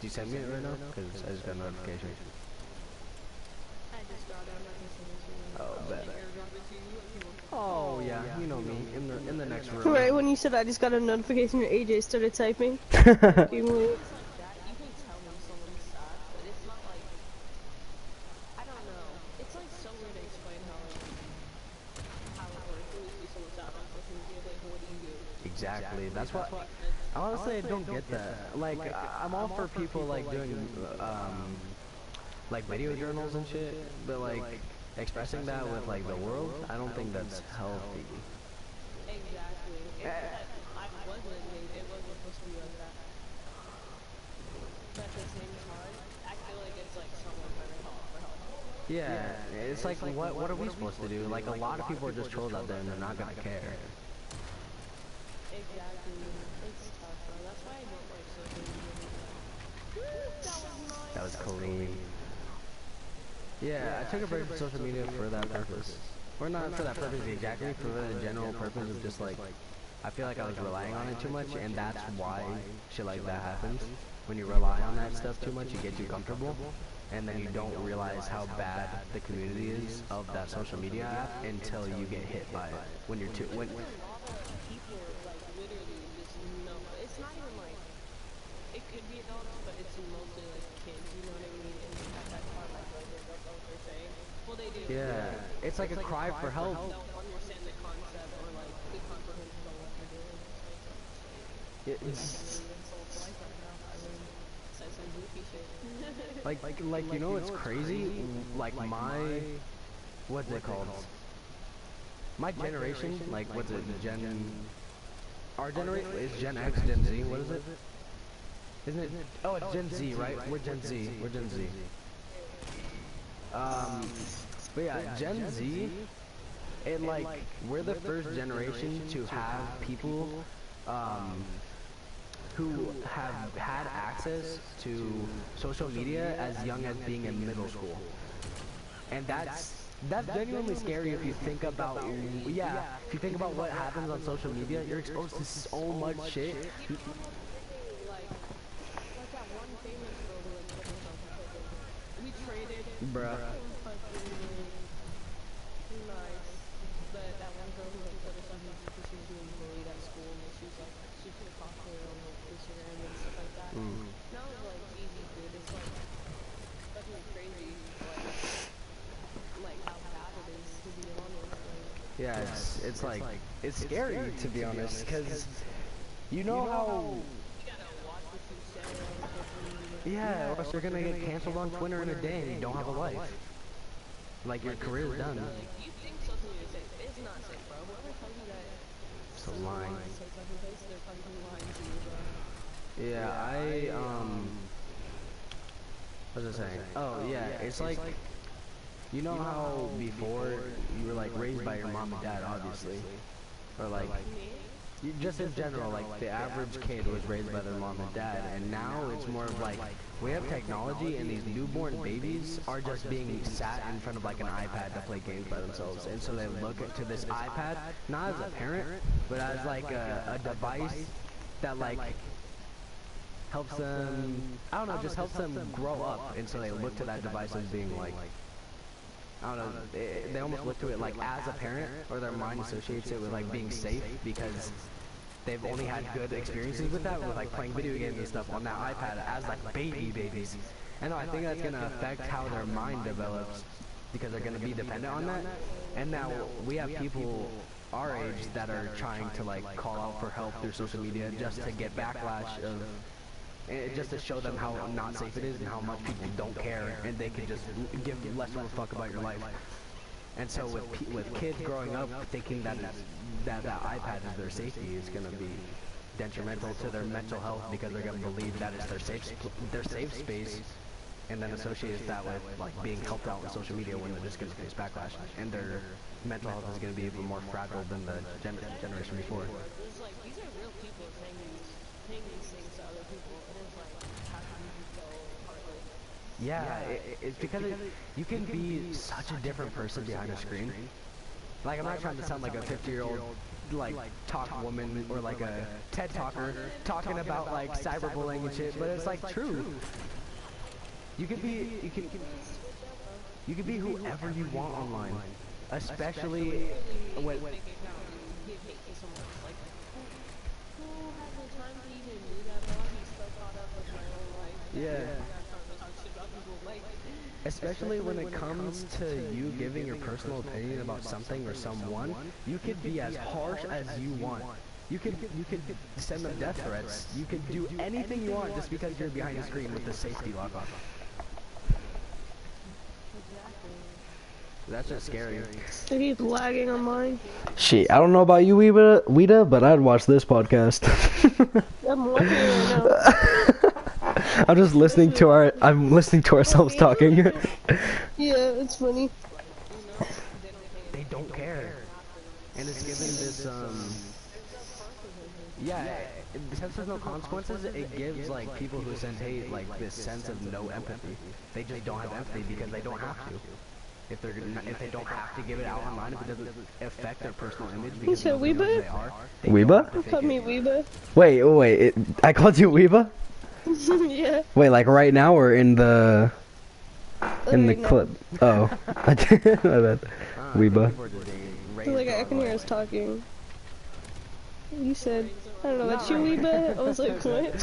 you send me it right now? Because I just got a notification. I just got it. I'm not gonna send it to you. Oh, bet. Airdrop it to you if you want. Oh yeah, you know me. In the next room. Right when you said I just got a notification that AJ started typing. Do you believe? It's like that. You can tell when someone's sad, but it's not like, I don't know. It's like so weird to explain how it works when you see someone sad on social media. Like, what do you do? Exactly. That's what. Honestly, I don't get that. Like, I'm all for people like doing like video journals and shit, but like expressing that with like the world, I don't think that's healthy. Exactly. It wasn't supposed to be like that. But at the same time, I feel like it's like someone trying to help. Yeah, it's like what are we supposed to do? Like a lot of people are just trolls out there and they're not gonna care. Exactly. It's tough, bro. That's why I don't like social media. That was nice. That was clean. Yeah, I took a break from social media for that purpose. Or not for that purpose exactly, for the general purpose of just like, I feel like I was relying on it too much, and that's why shit like that happens. When you rely on that stuff too much, you get too comfortable, and then you don't realize how bad the community is of that social media app until you get hit by it. When you're too, when, People like literally just know. It's not even like, it could be adults, but it's mostly like kids, you know what I mean? And at that part, like, that's what they're saying. Well, they do. yeah, it's like a cry for help. Don't understand the concept or like the comprehension of what they're doing. It's, Say some goofy shit. like you know, it's crazy. Like my, what's it called? My generation, like what's it, our generation is Gen X, Gen Z. What is it? Isn't it? Oh, it's Gen Z, right? We're Gen Z. We're Gen Z. But yeah, Gen Z. It like we're the first generation to have people, who have had access to social media as young as being in middle school, and that's genuinely scary if you think about, yeah, if you think about what happens on social media. You're exposed to so much shit. Like that one famous girl who like put herself in prison. We traded. Bruh. Nice. But that one girl who like put herself in prison because she was being bullied at school, and she was like super popular on like Instagram and stuff like that. Now it's like easy, dude. It's like fucking crazy. Like how bad it is, to be honest. Like, Yeah, it's like it's scary to be honest, because you know how. you gotta watch what you say on social media. Yeah, or else you're gonna get canceled on Twitter in a day and you don't have a life. Like your career's done. Like, you think social media is safe. It's not safe, bro. Whoever tells you that So lying. TikTok and post, they're fucking lying to you, bro. Yeah, what was I saying? Oh, yeah, it's like, you know how before you were like raised by your mom and dad, obviously, or like, just in general, like the average kid was raised by their mom and dad, and now it's more of like, we have technology and these newborn babies are just being sat in front of like an iPad to play games by themselves, and so they look to this iPad, not as a parent, but as like a device that like helps them, I don't know, just helps them grow up, and so they look to that device as being like, I don't know, they almost look to it like as a parent, or their mind associates it with like being safe, because they've only had good experiences with that, with like playing video games and stuff on that iPad as like babies. And I think that's going to affect how their mind develops, because they're going to be dependent on that. And now we have people our age that are trying to like call out for help through social media just to get backlash of, just to show them how not safe it is and how much people don't care, and they can just give less of a fuck about your life. And so with kids growing up thinking that that iPad is their safety, is going to be detrimental to their mental health, because they're going to believe that it's their safe space, and then associate that with like being helped out on social media when they're just going to face backlash, and their mental health is going to be even more fragile than the generation before. It's like, these are real people saying these things to other people, and it's like, how can you be so heartless? Yeah, it's because you can be such a different person behind a screen. Like, I'm not trying to sound like a 50-year-old, like, talk woman, or like a TED talker talking about like cyberbullying and shit, but it's like true. You can be whoever you want online, especially when. Give hate to someone. Like, who has the time to even do that, bro? I'm so caught up with my own life. Yeah. I got time to talk shit about people. Like, Especially when it comes to you giving your personal opinion about something or someone, you could be as harsh as you want. You could send them death threats. You could do anything you want just because you're behind a screen with the safety lock on. That's just scary. It keeps lagging on mine. Shit, I don't know about you, Weeda, but I'd watch this podcast. I'm watching it right now. I'm listening to ourselves talking. Yeah, it's funny. They don't care. And it's given this, since there's no consequences, it gives, like, people who send hate, like, this sense of no empathy. They just don't have empathy because they don't have to. If they don't have to give it out online, if it doesn't affect their personal image because said nobody knows who Weeba? they are. Weeba? You called me Weeba? Wait, I called you Weeba? Yeah. Wait, like right now or in the Right now. clip? Oh, I did. My bad. Weeba. Like, I can hear us talking. You said, I don't know, that's you, Weeba? I was like, what?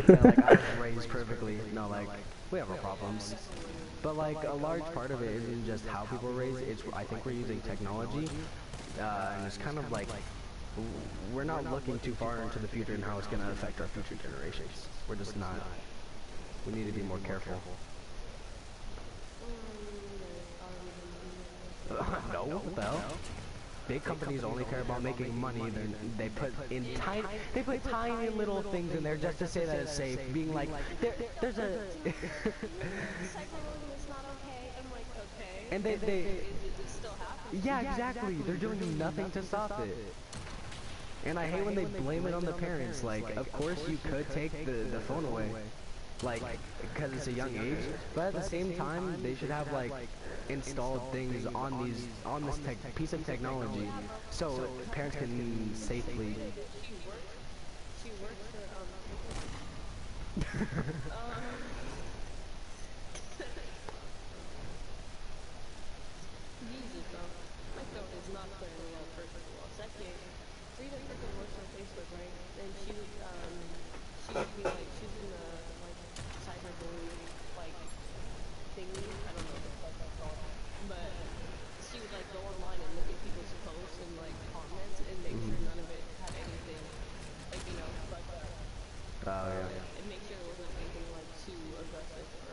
Yeah, like, I was raised perfectly. No, like, we have our problems. But, like, a large part of it isn't just how people are raised. It's, I think we're using technology, and it's kind of like, we're not looking too far into the future and how it's going to affect our future generations. We're just not. We need to be more careful. No, what the hell? Big companies only care about making money. They put tiny little things in there just to say that it's safe. Being like, there's a. cyberbullying is not okay. I'm like, okay. And they It still happens. yeah, exactly. They're doing nothing to stop it. And I hate when they blame it on the parents. Like, of course you could take the phone away, like, because it's a young age. But at the same time, they should have like installed things on this piece of technology, so parents can safely. She works for Jesus, my phone is not clearing me out, first of all. Second, Rita freaking works on Facebook, right? And she would be like, she's in the, like, cyberbullying, like, thingy. I don't know what the fuck that's called. But she would, like, go online and look at people's posts and, like, comments and make sure none of it had anything, like, fucked up. Oh yeah. And make sure it wasn't anything, like, too aggressive for,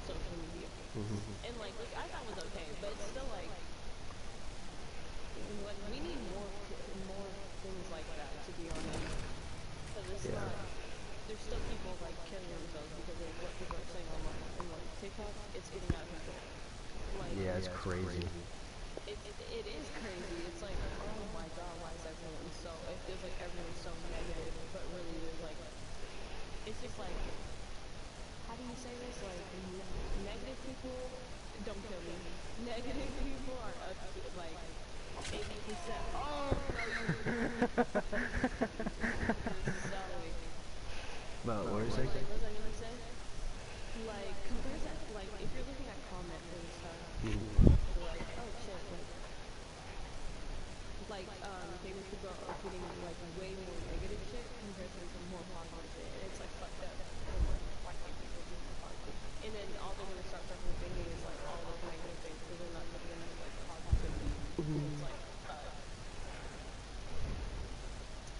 social media. And, like, which I thought was okay, but it's still, like, we need more things it's not. There's still people like killing themselves because of what people are saying online, and like TikTok, it's getting out of control. Like, Yeah, it's crazy. it is crazy. It's like, oh my god, why is everyone so? It feels like everyone's so negative, but really, there's like, it's just like, how do you say this? Like, negative people, don't kill me. Negative people are up to like 80%. Oh no, you just so like, But what were you saying? like, what was I gonna say? Like, compared to like, if you're looking at comments and stuff, like, oh shit, famous people are putting like way more negative shit compared to more positive shit, and it's like fucked up. And like, why can't people be more positive? And then all they're gonna start fucking thinking is like all those negative things because they're not taking in like positivity. And it's like,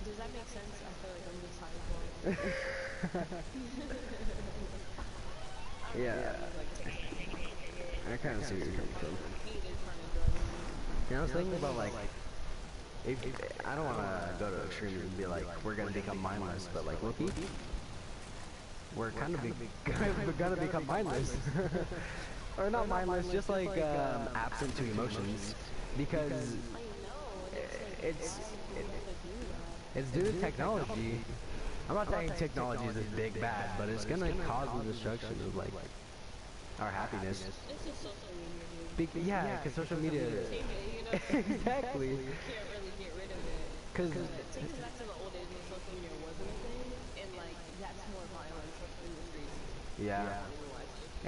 does that make sense? I feel like I'm just high as Yeah, like, I kind of see where you're coming from. weed is kind of drugging me. You know, I was thinking about like, if I don't want to go to extremes and be like, we're gonna become mindless, but like, Loki, we're kind of we're gonna become mindless, or not mindless, just like absent to emotions, because I know, and it's like, it's due to technology. I'm not saying technology is this big bad, but it's gonna cause the destruction of like our happiness. it's just social media, dude. Yeah, because social media. You know, Exactly. you can't really get rid of it. Because It takes us back to the old days when social media wasn't a thing, and like that's more violence in the streets. yeah,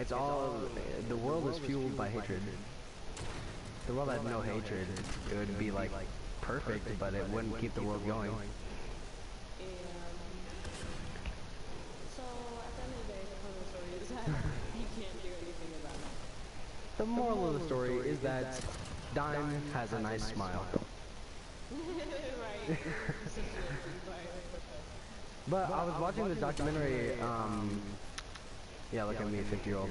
it's all the world is fueled by hatred. The world had no hatred, it would be like perfect, but it wouldn't keep the world going. And so at the end of the day, the point of the story is that you can't do anything about it. The moral of the story is that Dime has a nice smile. Right. But I was watching this documentary, yeah, look at me, 50-year-old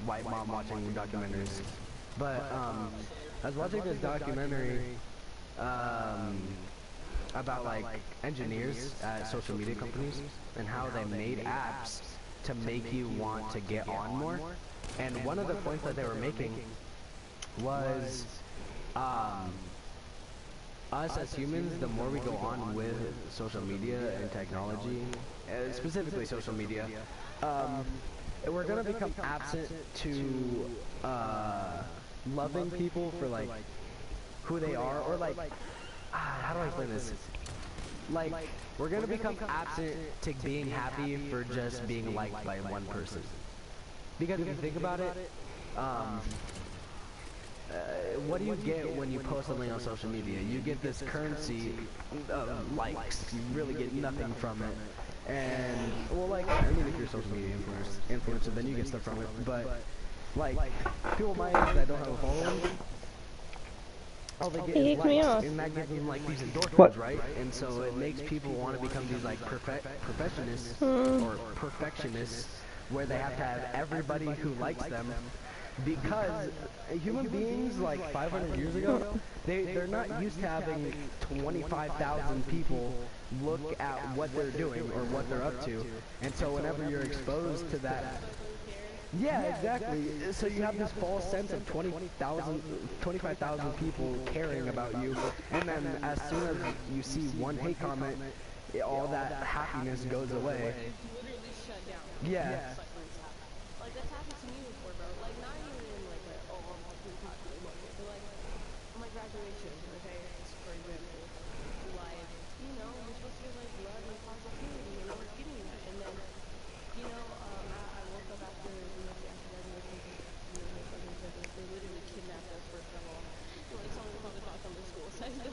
white mom watching documentaries. But I was watching this documentary about like engineers at social media companies and how they made apps to make you want to get on more. And one of the points that they were making was us as humans, the more we go on with social media and technology, specifically social media, we're gonna become absent to loving people for like who they are, or like how do I explain this? Like, we're gonna become absent to being happy for just being liked by one person. Because if you think about it, what do you get when you post something on social media? You get this currency of likes. You really get nothing from it. And, well, like, I mean, if you're a social media influencer, then you get stuff from it. But, like, people my age that don't have a following, all they get is likes. And that gives them, like, these endorphins, right? And so it makes people want to become these, like, perfectionists, or perfectionists, where they have to have everybody who likes them. Because human beings, like 500 years ago, they're not used to having 25,000 people look at what they're doing or what they're up to. And so whenever you're exposed to that, yeah, exactly. So you have this false sense of 25,000 people caring about you. And then as soon as you see one hate comment, all that happiness goes away. Literally shut down. Yeah. Like, that's happened to me before, bro. Like, not even in like a, oh, I'm too popular moment, but like, on my graduation, okay, for example, like, you know, you're supposed to get like love and positivity, and I was getting that, and then, you know, I woke up after, after graduation, you know, my cousin said that they literally kidnapped us, first of all, and like told us not to come to school, so they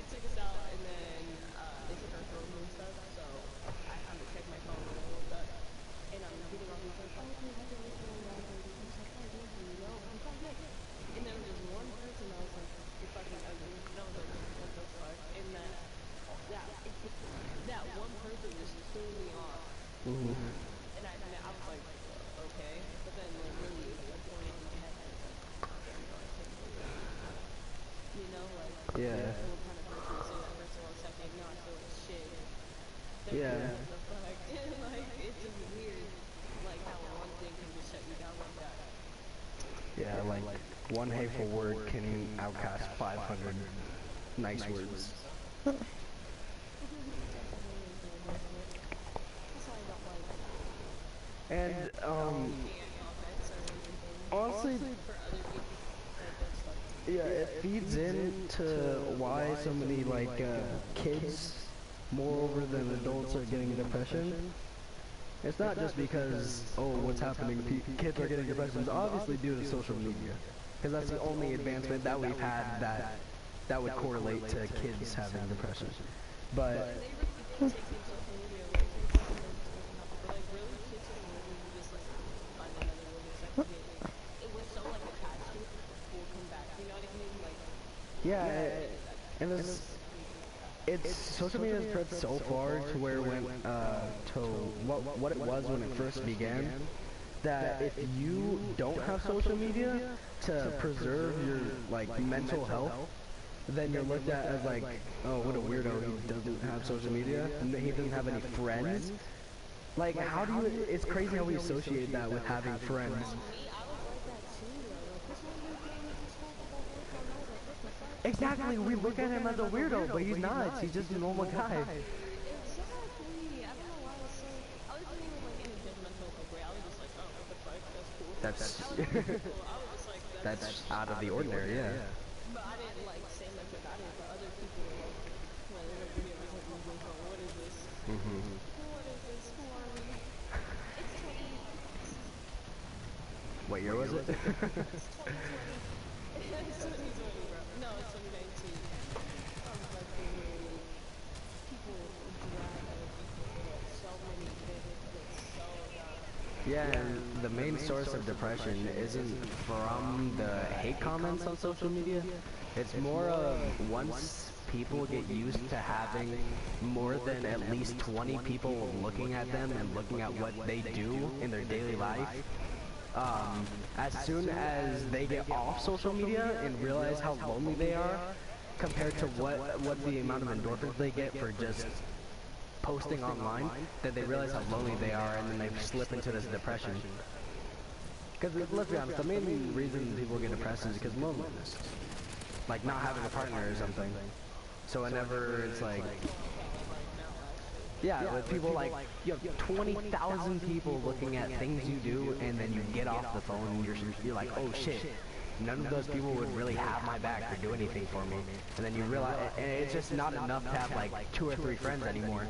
took us out, and then, they took our phones and stuff, so I had to check my phone when I woke up. And I'm getting all these like, oh, congratulations on graduating. I was like, oh, thank you, you know, I'm fine, good. And there was this one person that was like, you're fucking ugly. And I was like, what the fuck? And that one person just threw me off. And I was like, okay. But then like really it was like going on in my head. I was like, damn, bro, I can't believe that. You know, like, Yeah. what kind of person to say that, first of all. Second, now I feel like one hateful word can outcast 500 nice words. And honestly, yeah, it feeds into why so many like kids, moreover than adults, are getting depression. It's not just because, oh, what's happening, kids are getting depression. It's obviously due to social media, because that's the only advancement that we've had that would correlate to kids having depression. But yeah, and it's social media has spread so far to where it went to what it was when it first began, that if you don't have social media to preserve your like mental health, then you're looked at as like, oh, what a weirdo, he doesn't have social media, and he doesn't have any friends. Like, how do you, it's crazy how we associate that with having friends. Exactly, we look at him as a weirdo, but he's not. He's just a normal guy. Exactly. I don't know why I was so. I wasn't even like in a judgmental like way. I was just like, oh, what the fuck? That's cool. That's That was really cool. I was just like, that's out of the ordinary, yeah. But I didn't like say much about it. But other people were like, in the video was like, what is this? What is this? Who are we? It's 20. What year was it? It's 2020. It's 2020, bro. No, it's 2019. I'm fucking. People drag other people for like so many things. It's so dumb. Yeah, and the main source of depression isn't from the hate comments on social media. It's more of once people get used to having more than at least 20 people looking at them and looking at what they do in their daily life. As soon as they get off social media and realize how lonely they are compared to what the amount of endorphins they get for just posting online, that they realize how lonely they are, and then they slip into this depression. Because let's be honest, the main reason people get depressed is because loneliness, like not having a partner or something. So whenever it's like, yeah, with people like, you have 20,000 people looking at things you do, and then you get off the phone and you're like, oh shit, none of those people would really have my back or do anything for me. And then you realize, and it's just not enough to have like 2 or 3 friends anymore.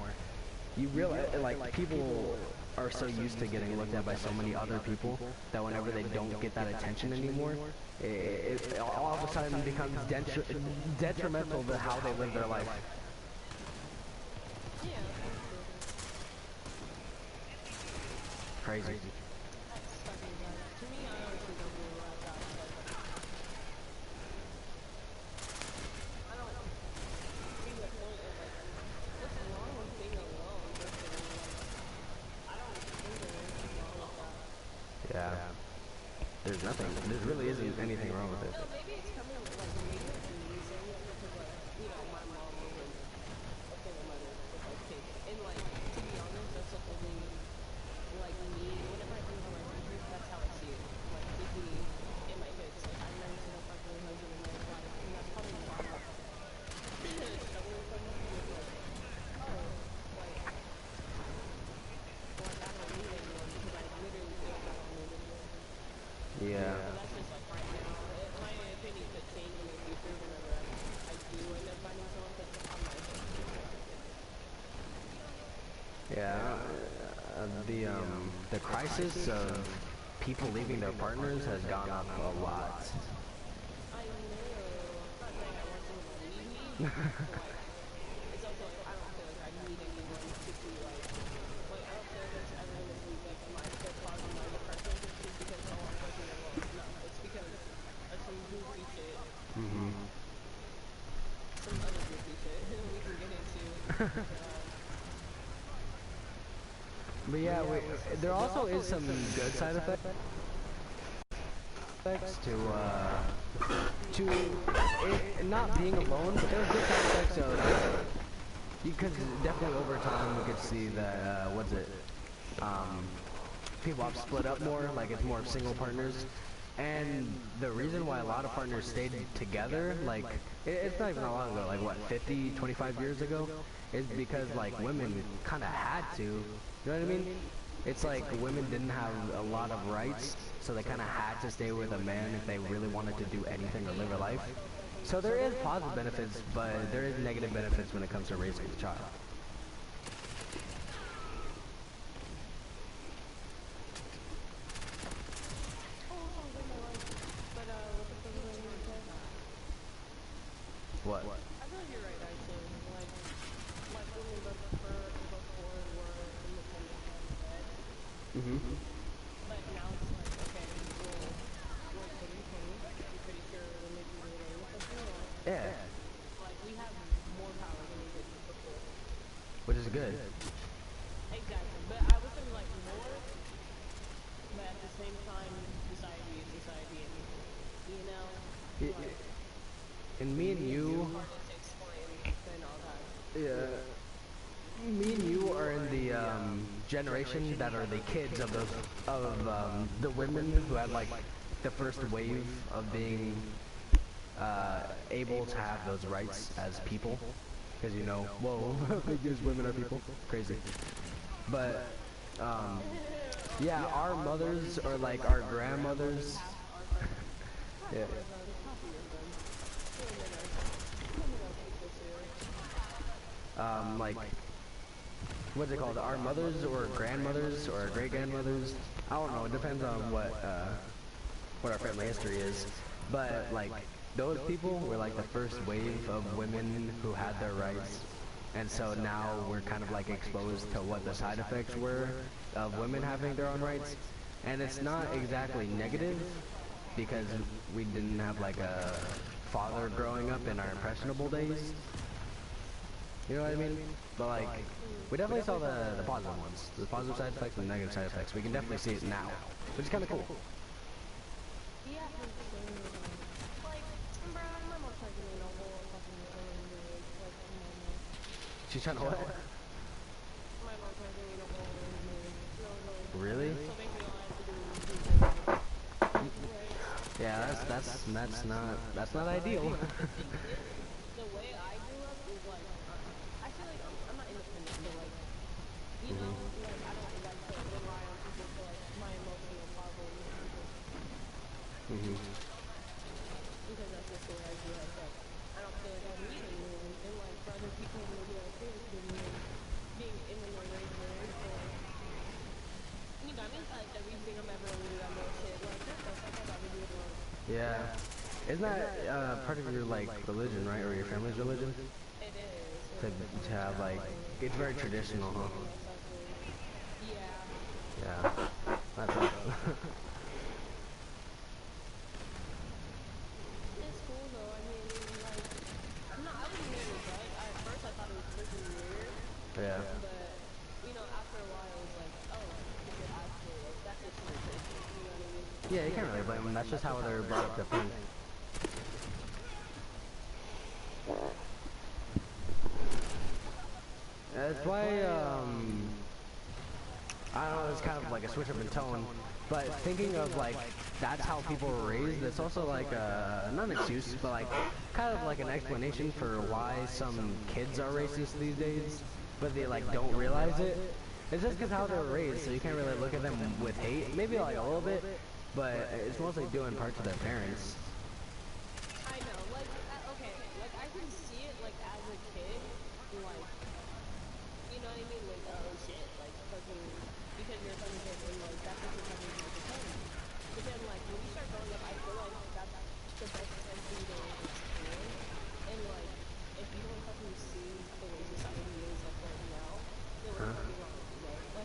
You realize, like, people are so used to getting looked at by so many other people that whenever they don't get that attention anymore, it all of a sudden becomes detrimental to how they live their life. Crazy. To me, I honestly don't really like that. I don't see the point of like, what's wrong with being alone? I don't think there's anything wrong with that. Yeah. There's nothing. There really isn't anything wrong with it. No, maybe it's coming like maybe it's me saying it because like my mom was a single mother with like kids, and like to be honest, that's the only like me. Whenever I think about my friend group, that's how I see it. Like with me and my kids. Like I've never seen a fucking husband in my life, and that's probably why I'm struggling so much with like I don't need anyone because I literally feel like I don't need anyone. Yeah. But that's just like right now. My opinion could change in the future whenever I do end up finding someone because I'm not Yeah. The crisis of people leaving their partners has gone up a lot. I know. I'm not saying I want someone to leave me, but like, it's also like I don't feel like I need anyone to be like I don't feel like it's ever gonna be like the cause of my depression just because oh I'm fucking alone. No, it's because of some goofy shit. Some other goofy shit we can get into. But yeah, there also is some good side effects to it not being alone. But there's good side effects of because definitely over time we could see that people have split up more, like it's more single partners. And the reason why a lot of partners stayed together, like, it's not even that long ago, like what, 50, 25 years ago, is because like women kind of had to, you know what I mean? It's like women didn't have a lot of rights, so they kind of had to stay with a man if they really wanted to do anything or live a life. So there is positive benefits, but there is negative benefits when it comes to raising a child. Oh, songs in my life. But what the fuck was I gonna say? What? I feel like you're right, actually. Like women before were independent and fed. Mm-hmm. But now it's like, okay, well, we're 2020. I'm pretty sure women can do whatever the fuck they want. Yeah, Like, we have more power than we did before. which is good. Exactly. But I would say, like, more, but at the same time, society is society anyway. You know? Like, And me and you, politics and all that. yeah, me and you are in the generation that are the kids of those the women who had like the first wave of being able to have those rights as people, because you know, whoa, because women are people, crazy. But yeah, our mothers or like our grandmothers, yeah. Like, what's it called? Our mothers or grandmothers or great grandmothers. I don't know. It depends on what our family history is. But like those people were like the first wave of women who had their rights. And so now we're kind of like exposed to what the side effects were of women having their own rights. And it's not exactly negative because we didn't have like a father growing up in our impressionable days. You know what I mean? But like, we definitely saw the positive ones, the positive side effects and the negative side effects. We can definitely see it now, which is kind of cool. Yeah, for sure. Like, bro, my mom's trying to give me no whole fucking arranged marriage. Like, come on, man. She's trying to what? My mom's trying to give me no whole arranged marriage. No, really. Really? So basically, all I have to do is do paperwork. Like, Yeah, that's not ideal. the thing is, the way I grew up is like, I feel like I'm not independent, but like, you know, like I don't like to rely on people for like my emotional problems because that's just the way I grew up. Like, I don't feel like I need anyone, and like for other people, it may be okay with being in an arranged marriage, but like, you know, I mean, like everything I'm ever gonna do that bullshit. Like, what the fuck I got to do with one? Yeah. Isn't that part of your like religion, right, or your family's religion? It is. To have like, it's very traditional, huh? Yeah. Yeah. That's rough. It's cool though. I mean, like, I wasn't gonna rebut. At first, I thought it was freaking weird, Yeah. but you know, after a while, it was like, oh, this is actually like that's just tradition. You know what I mean? Yeah, you can't really blame them. That's just how they're brought up to think. That's why, I don't know, it's kind of like a switch up in tone, but thinking of like, that's how people were raised, it's also like, not an excuse, but like, kind of like an explanation for why some kids are racist these days, but they like don't realize it. It's just because how they were raised, so you can't really look at them with hate, maybe like a little bit, but it's mostly due in part to their parents. I know. Like, okay, like I can see it like as a kid, like. You know what I mean? Like, oh shit, like fucking, because you're a fucking kid and like that's what your fucking parents are telling you. But then like when you start growing up, I feel like that's the best time for you to like expand. And like, if you don't fucking see the way society is like right now, then what the fuck is wrong with you, bro? Like,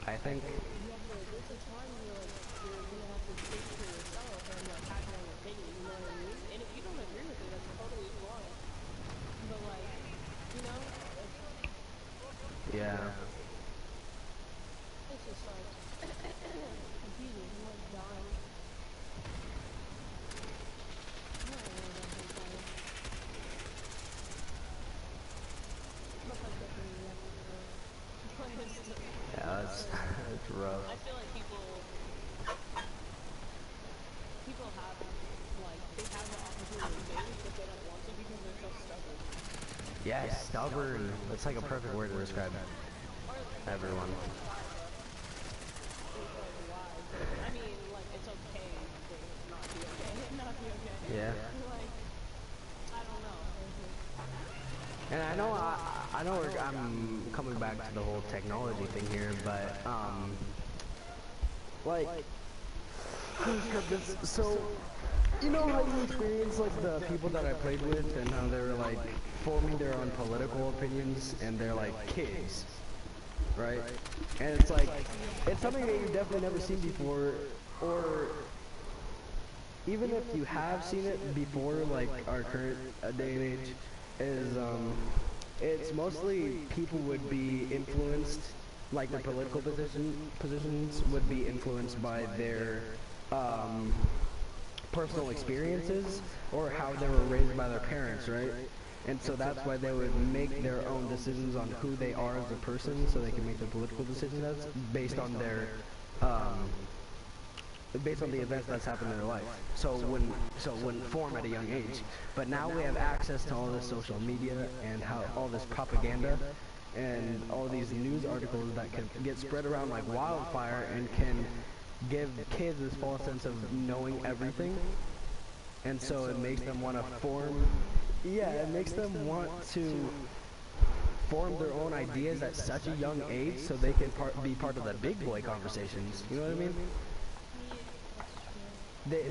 I think, you have to, there's a time where like you're gonna have to think for yourself and like have your own opinion, you know what I mean? And if you don't agree with it, that's totally fine. But like, you know, like, yeah. it's just like, Jesus, I'm like dying. I don't know about hentai. But that's definitely reacting though. But it's still, Yeah, that's, it's rough. I feel like people Yeah, stubborn. That's like a perfect word to describe everyone. It's like why? I mean, like it's okay to not be okay, not be okay. Yeah. Like I don't know. And I know I'm coming back to the whole technology thing here, but like, so you know how you experience like the people that I played with and how they were like forming their own political opinions and they're like kids, right? And it's like it's something that you've definitely never seen before, or even if you have seen it before, like our current day and age, is it's mostly people would be influenced, like their political positions would be influenced by their personal experiences or how they were raised by their parents, right? And so that's why they would make their own decisions on who they are as a person, so they can make their political decisions based on their based on the events that's happened in their life. So when form at a young age. But now we have access to all this social media and how all this propaganda and all these news articles that can get spread around like wildfire and can give kids this false sense of knowing everything. And so it makes them want to form, yeah, it makes them want to form their own ideas at such a young age so they can be part of the big boy conversations. You know what I mean?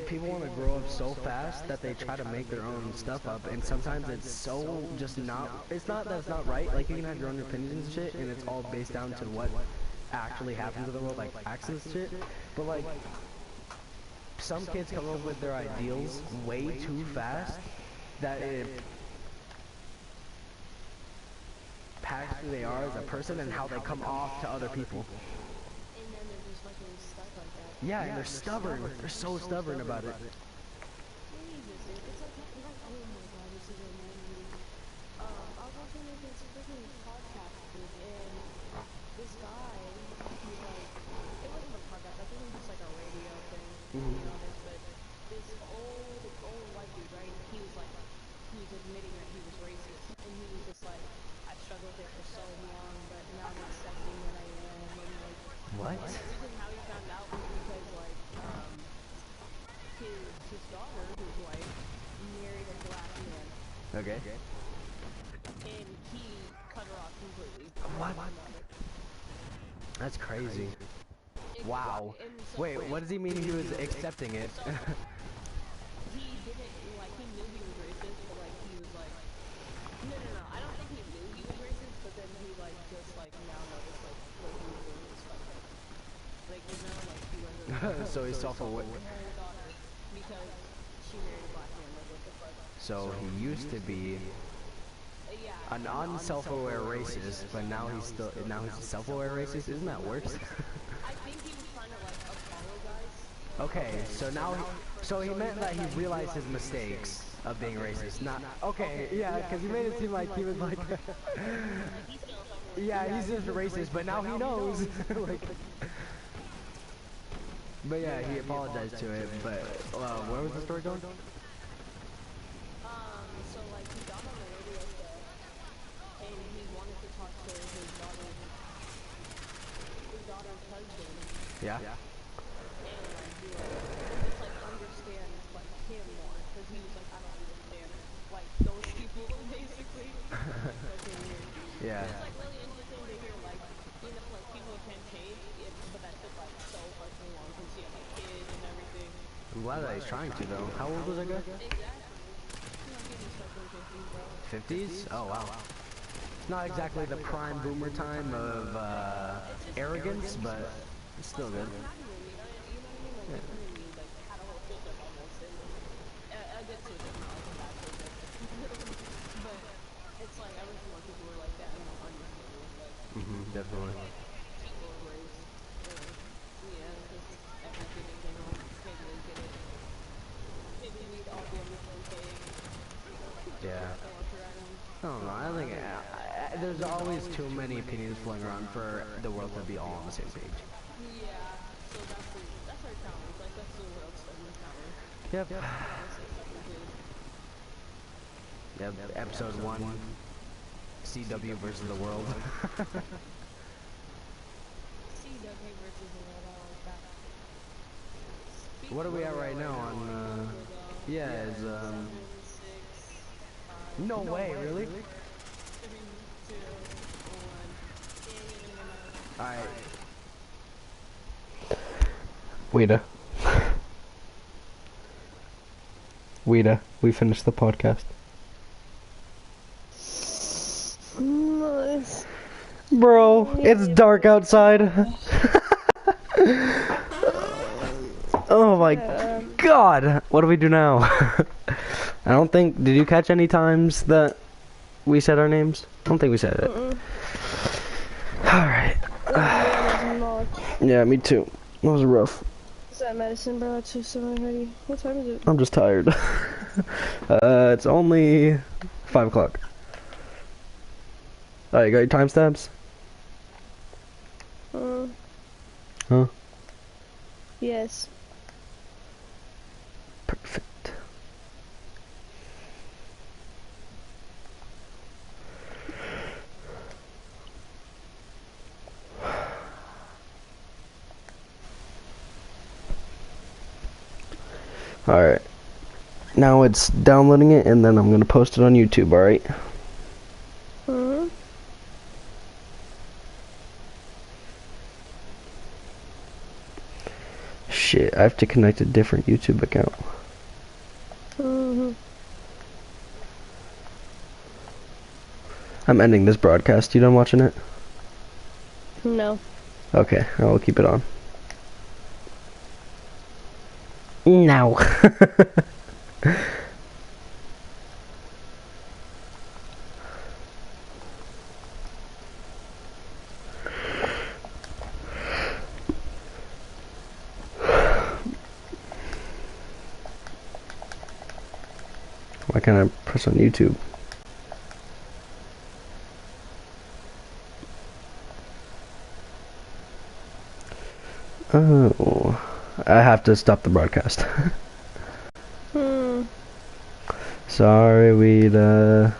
People want to grow up so fast that they try to make their own stuff up, and sometimes it's so just not, it's not that it's not right, like you can have your own opinions and shit, and it's all based down to what actually happens in the world, like facts and shit, but like, some kids come up with their ideals way too fast, that it impacts who they are as a person and how they come off to other people. And then they're just fucking stuck like that. Yeah, and they're stubborn. They're so stubborn about it. Jesus, dude. It's like, oh my god, this is reminding me. I was watching like this freaking podcast, dude, and this guy, he like, it wasn't a podcast, I think it was just like a radio thing, to be honest, but this old white dude, right, he was admitting that he was racist, and he was just like, I struggled with it for so long, but now I'm accepting that I am, and like, What? and the reason how he found out was because like, his daughter, who's white, married a black man, Okay. and he cut her off completely. What? That's crazy. Wow. Wait, what does he mean he was accepting it? He didn't, like, he knew he was racist, but, like, he was like, no, I don't think he knew he was racist, but then he, like, just, like, now noticed, like, what he was doing was fucked up. Like, you know, like, he wasn't, So he's self-aware. her daughter, because she married a black man, like, what the fuck? So he used to be Yeah. an unself-aware racist, but now he's a self-aware racist. Isn't that worse? I think he was trying to, like, apologize. Okay, so now, so he meant that he realized his mistakes of being racist. Not okay, yeah, because he made it seem like he was like, yeah, he's just racist, but now he knows. Like, but yeah, he apologized to it. But where was the story going? So, like, he got on the radio show, and he wanted to talk to his daughter's husband, Yeah. and, like, be like, and just, like, understand, like, him more, because he was like, I don't understand, like, those people, basically. Fucking weird. Yeah. It's, like, really interesting to hear, like, you know, like, people can change, but that took, like, so fucking long, because he had, like, kids and everything. I'm glad that he's trying to though. How old was that guy? Exactly. You know, he was fucking 50s, bro. 50s? Oh wow. It's not exactly the prime boomer time of arrogance, but it's still good. You know what I mean? Like, he, like, had a whole filter almost, and a good filter, not like a bad filter. But it's like, I wish more people were like that and understood, like, Definitely. people of race, or, yeah, just everything in general. Maybe they get it. Maybe we'd all be on the same page. Yeah. I want to write them. I don't know. I think there's always too many opinions floating around for the world to be all on the same page. Yeah, so that's our challenge. Like, that's the world's fucking challenge. Yep. Honestly, fucking good. Yep. Episode 1. CW versus the world. CW versus the world, I like that. What are we at right now on, yeah, it's, 7, 6, 5, no way, really? 4, 3, 2, 1. Dang it, and then Alright. Weta. Weta, we finished the podcast. Nice. Bro, it's dark outside. Oh my god. What do we do now? I don't think, did you catch any times that we said our names? I don't think we said it. Alright. Yeah, me too. That was rough. Is that medicine, bro? It's just already. What time is it? I'm just tired. It's only 5 o'clock. Alright, you got your timestamps? Huh? Yes. Perfect. Alright. Now it's downloading it and then I'm gonna post it on YouTube, alright? Shit, I have to connect a different YouTube account. I'm ending this broadcast. You done watching it? No. Okay, I will keep it on. No. Why can't I press on YouTube? Oh, I have to stop the broadcast. Sorry, Weta.